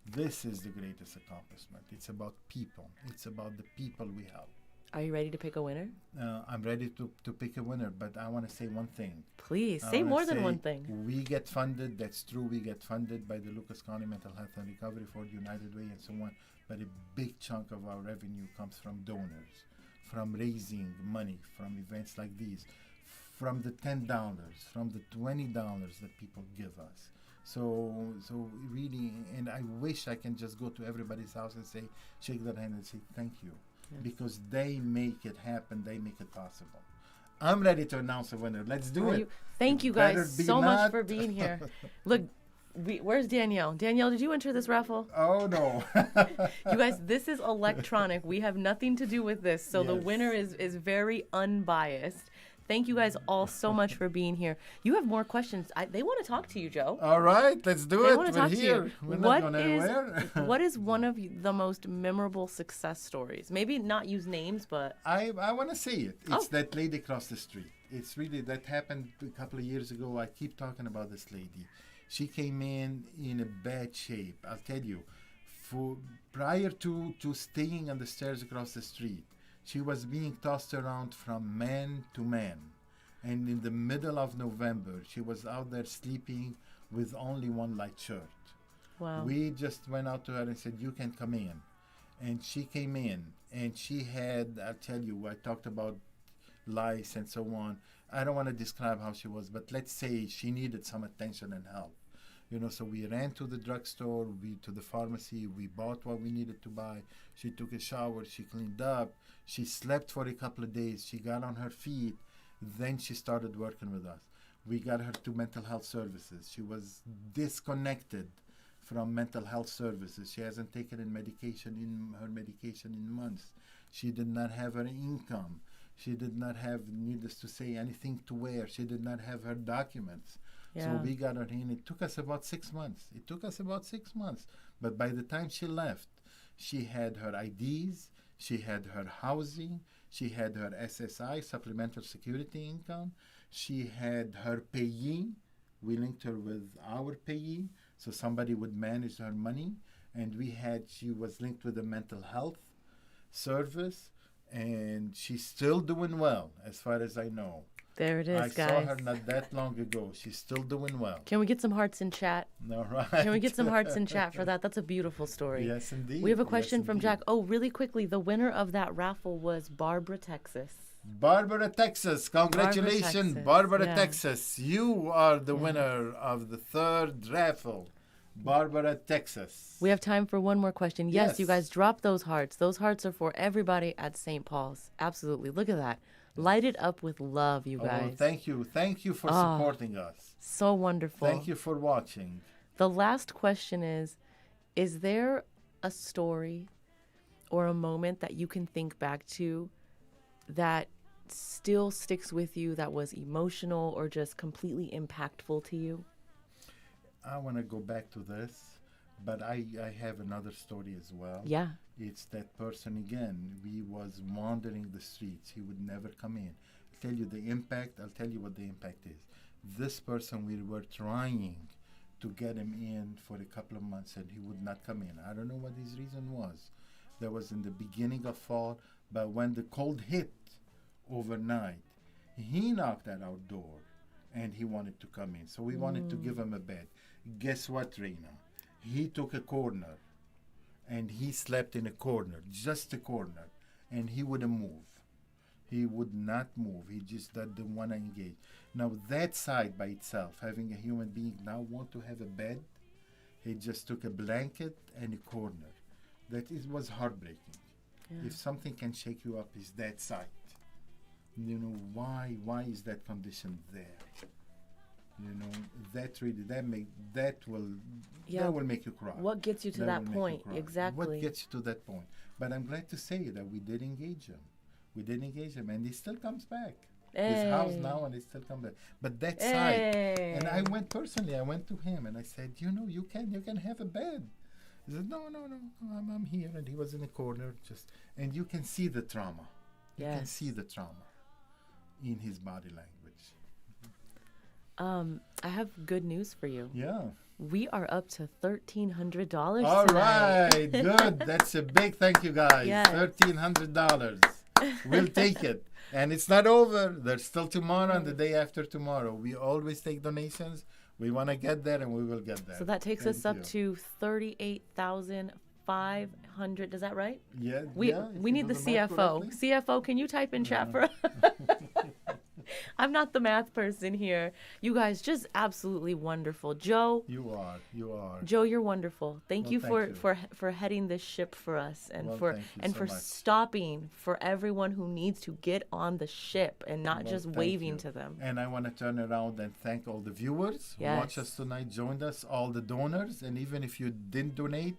B: This is the greatest accomplishment. It's about people. It's about the people we help.
U: Are you ready to pick a winner?
B: I'm ready to pick a winner, but I want to say one thing.
U: Please,
B: I
U: say
B: wanna
U: more than
B: say
U: one thing.
B: We get funded, that's true, we get funded by the Lucas County Mental Health and Recovery for United Way and so on, but a big chunk of our revenue comes from donors, from raising money, from events like these, from the $10, from the $20 that people give us. So really, and I wish I can just go to everybody's house and say, shake their hand and say thank you. Because they make it happen, they make it possible. I'm ready to announce a winner. Let's do it.
U: Thank you
B: Better
U: guys
B: be
U: so
B: not.
U: much for being here. Look, where's Danielle? Danielle, did you enter this raffle?
B: Oh, no.
U: You guys, this is electronic. We have nothing to do with this. So the
B: Yes.
U: winner is very unbiased. Thank you guys all so much for being here. You have more questions. They want to talk to you, Joe.
B: All right, let's do
U: They
B: it.
U: want to
B: We're
U: talk
B: here.
U: to you.
B: We're not going anywhere.
U: What is one of the most memorable success stories? Maybe not use names, but
B: I want to say it. It's that lady across the street. It's really, that happened a couple of years ago. I keep talking about this lady. She came in a bad shape. I'll tell you, prior to staying on the stairs across the street, she was being tossed around from man to man. And in the middle of November, she was out there sleeping with only one light shirt.
U: Wow.
B: We just went out to her and said, you can come in. And she came in, and she had, I'll tell you, I talked about lice and so on. I don't want to describe how she was, but let's say she needed some attention and help. So we ran to the drugstore, to the pharmacy, we bought what we needed to buy. She took a shower, she cleaned up, she slept for a couple of days, she got on her feet, then she started working with us. We got her to mental health services. She was disconnected from mental health services. She hasn't taken her medication in months. She did not have her income. She did not have, needless to say, anything to wear. She did not have her documents.
U: Yeah.
B: So we got her in. It took us about 6 months. But by the time she left, she had her IDs, she had her housing, she had her SSI, Supplemental Security Income, she had her payee. We linked her with our payee, so somebody would manage her money. And she was linked with a mental health service, and she's still doing well, as far as I know.
U: There it is, guys.
B: I saw her not that long ago. She's still doing well.
U: Can we get some hearts in chat?
B: All right.
U: Can we get some hearts in chat for that? That's a beautiful story.
B: Yes, indeed.
U: We have a question from Jack. Oh, really quickly. The winner of that raffle was Barbara, Texas.
B: Barbara, Texas. Congratulations, Barbara,
U: Yeah.
B: Texas. You are the winner of the third raffle. Barbara, Texas.
U: We have time for one more question. Yes, you
B: Yes.
U: guys, drop those hearts. Those hearts are for everybody at St. Paul's. Absolutely. Look at that. Light it up with love, you guys.
B: Oh, thank you. Thank you for supporting us.
U: So wonderful.
B: Thank you for watching.
U: The last question is there a story or a moment that you can think back to that still sticks with you, that was emotional or just completely impactful to you?
B: I want to go back to this, but I have another story as well.
U: Yeah.
B: It's that person again. We was wandering the streets. He would never come in. I'll tell you what the impact is. This person, we were trying to get him in for a couple of months, and he would not come in. I don't know what his reason was. That was in the beginning of fall, but when the cold hit overnight, he knocked at our door, and he wanted to come in. So we wanted to give him a bed. Guess what, Reina? He took a corner, and he slept in a corner, just a corner, and he wouldn't move. He would not move. He just didn't want to engage. Now, that side by itself, having a human being now want to have a bed, he just took a blanket and a corner. Was heartbreaking.
U: Yeah.
B: If something can shake you up, is that side. Why is that condition there? That will make you cry.
U: What gets you to that point? Exactly.
B: What gets you to that point? But I'm glad to say that we did engage him. And he still comes back. His house now, and he still comes back. But that side, and I went to him and I said, you can have a bed. He said, no, I'm here. And he was in a corner, and you can see the trauma. You can see the trauma in his body language.
U: I have good news for you.
B: Yeah.
U: We are up to $1,300
B: All
U: tonight.
B: right, good. That's a big thank you, guys.
U: Yes.
B: $1,300. We'll take it. And it's not over. There's still tomorrow and the day after tomorrow. We always take donations. We want to get there, and we will get there.
U: So that takes us up to $38,500. Is that right?
B: Yeah.
U: We need the CFO. CFO, can you type in chat for us? I'm not the math person here. You guys, just absolutely wonderful. Joe.
B: You are.
U: Joe, you're wonderful. Thank you for heading this ship for us, and for stopping for everyone who needs to get on the ship and not just waving to them.
B: And I want to turn around and thank all the viewers who watched us tonight, joined us, all the donors, and even if you didn't donate,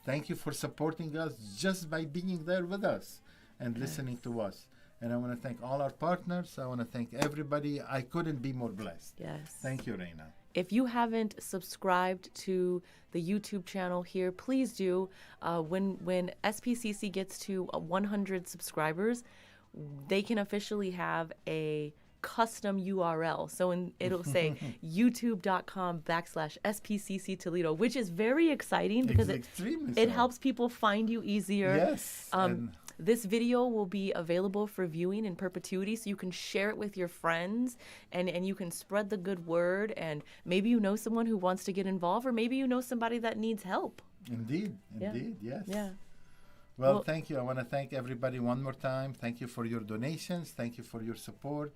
B: thank you for supporting us just by being there with us and listening to us. And I want to thank all our partners. I want to thank everybody. I couldn't be more blessed.
U: Yes.
B: Thank you, Reina.
U: If you haven't subscribed to the YouTube channel here, please do. When SPCC gets to 100 subscribers, they can officially have a custom URL. So it'll say youtube.com/SPCC Toledo, which is very exciting because it helps people find you easier.
B: Yes.
U: This video will be available for viewing in perpetuity, so you can share it with your friends and you can spread the good word, and maybe you know someone who wants to get involved, or maybe you know somebody that needs help.
B: Indeed,
U: Yeah.
B: yes.
U: Yeah.
B: Well, thank you. I want to thank everybody one more time. Thank you for your donations. Thank you for your support.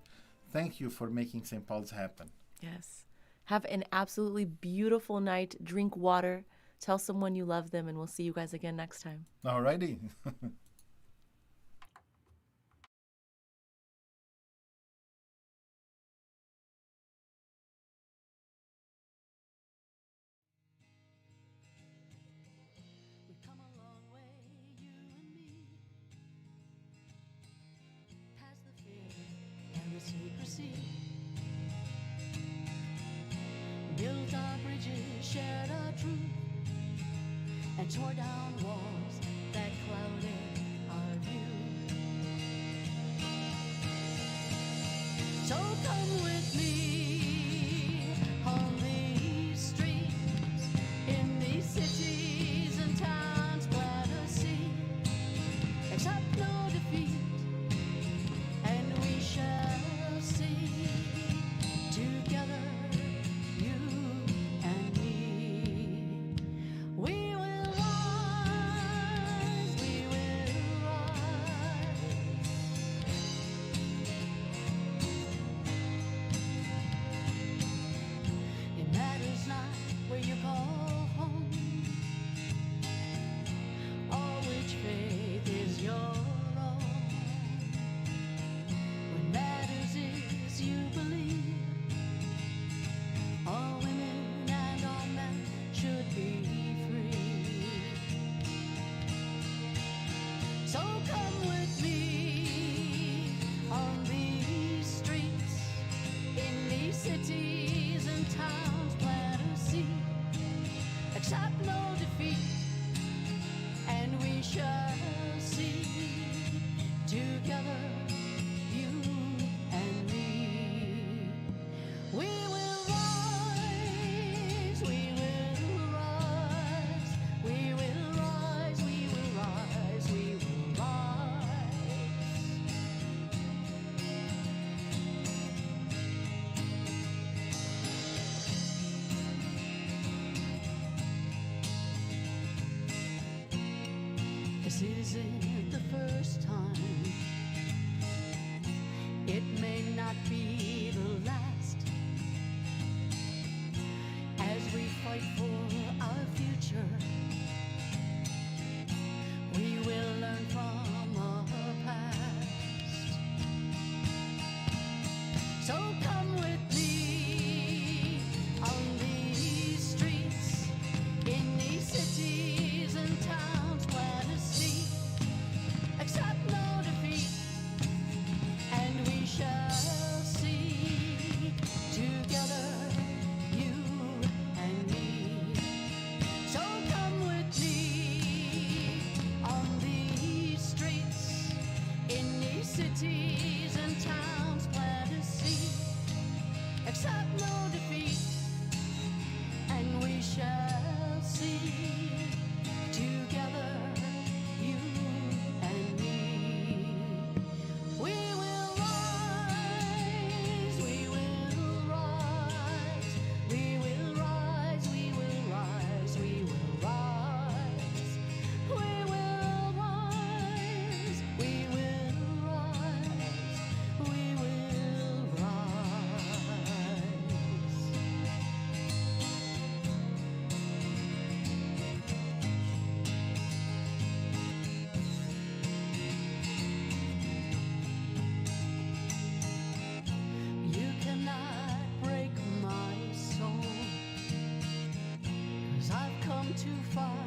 B: Thank you for making St. Paul's happen.
U: Yes. Have an absolutely beautiful night. Drink water. Tell someone you love them, and we'll see you guys again next time.
B: All righty.
A: We've come a long way, you and me, past the fear and the secrecy. Built our bridges, shared our truth, and tore down walls that clouded our view. So come with me on these streets, in these cities and towns, plant a seed, accept no defeat, and we shall see together, you and me. We will rise, we will rise. It matters not where you call home, or which faith is your own. What matters is you believe all women and all men should be free. So come with me on these streets, in these cities and towns, plant a seed, accept no defeat, and we shall see together, you and me. We will rise, we will rise, we will rise, we will rise, we will rise. This isn't the first time, it may not be the last, as we fight for our future. We will learn from our past. So come with me on these streets, in these cities and towns, plant a seed, accept no defeat, and we shall see together, you and me. So come with me on these streets, in these cities and towns, plant a seed, accept no defeat, and we shall see together, you and me. We will rise, we will rise, we will rise, we will rise, we will rise. We will rise, we will rise, we will rise. You cannot break my soul, 'cause I've come too far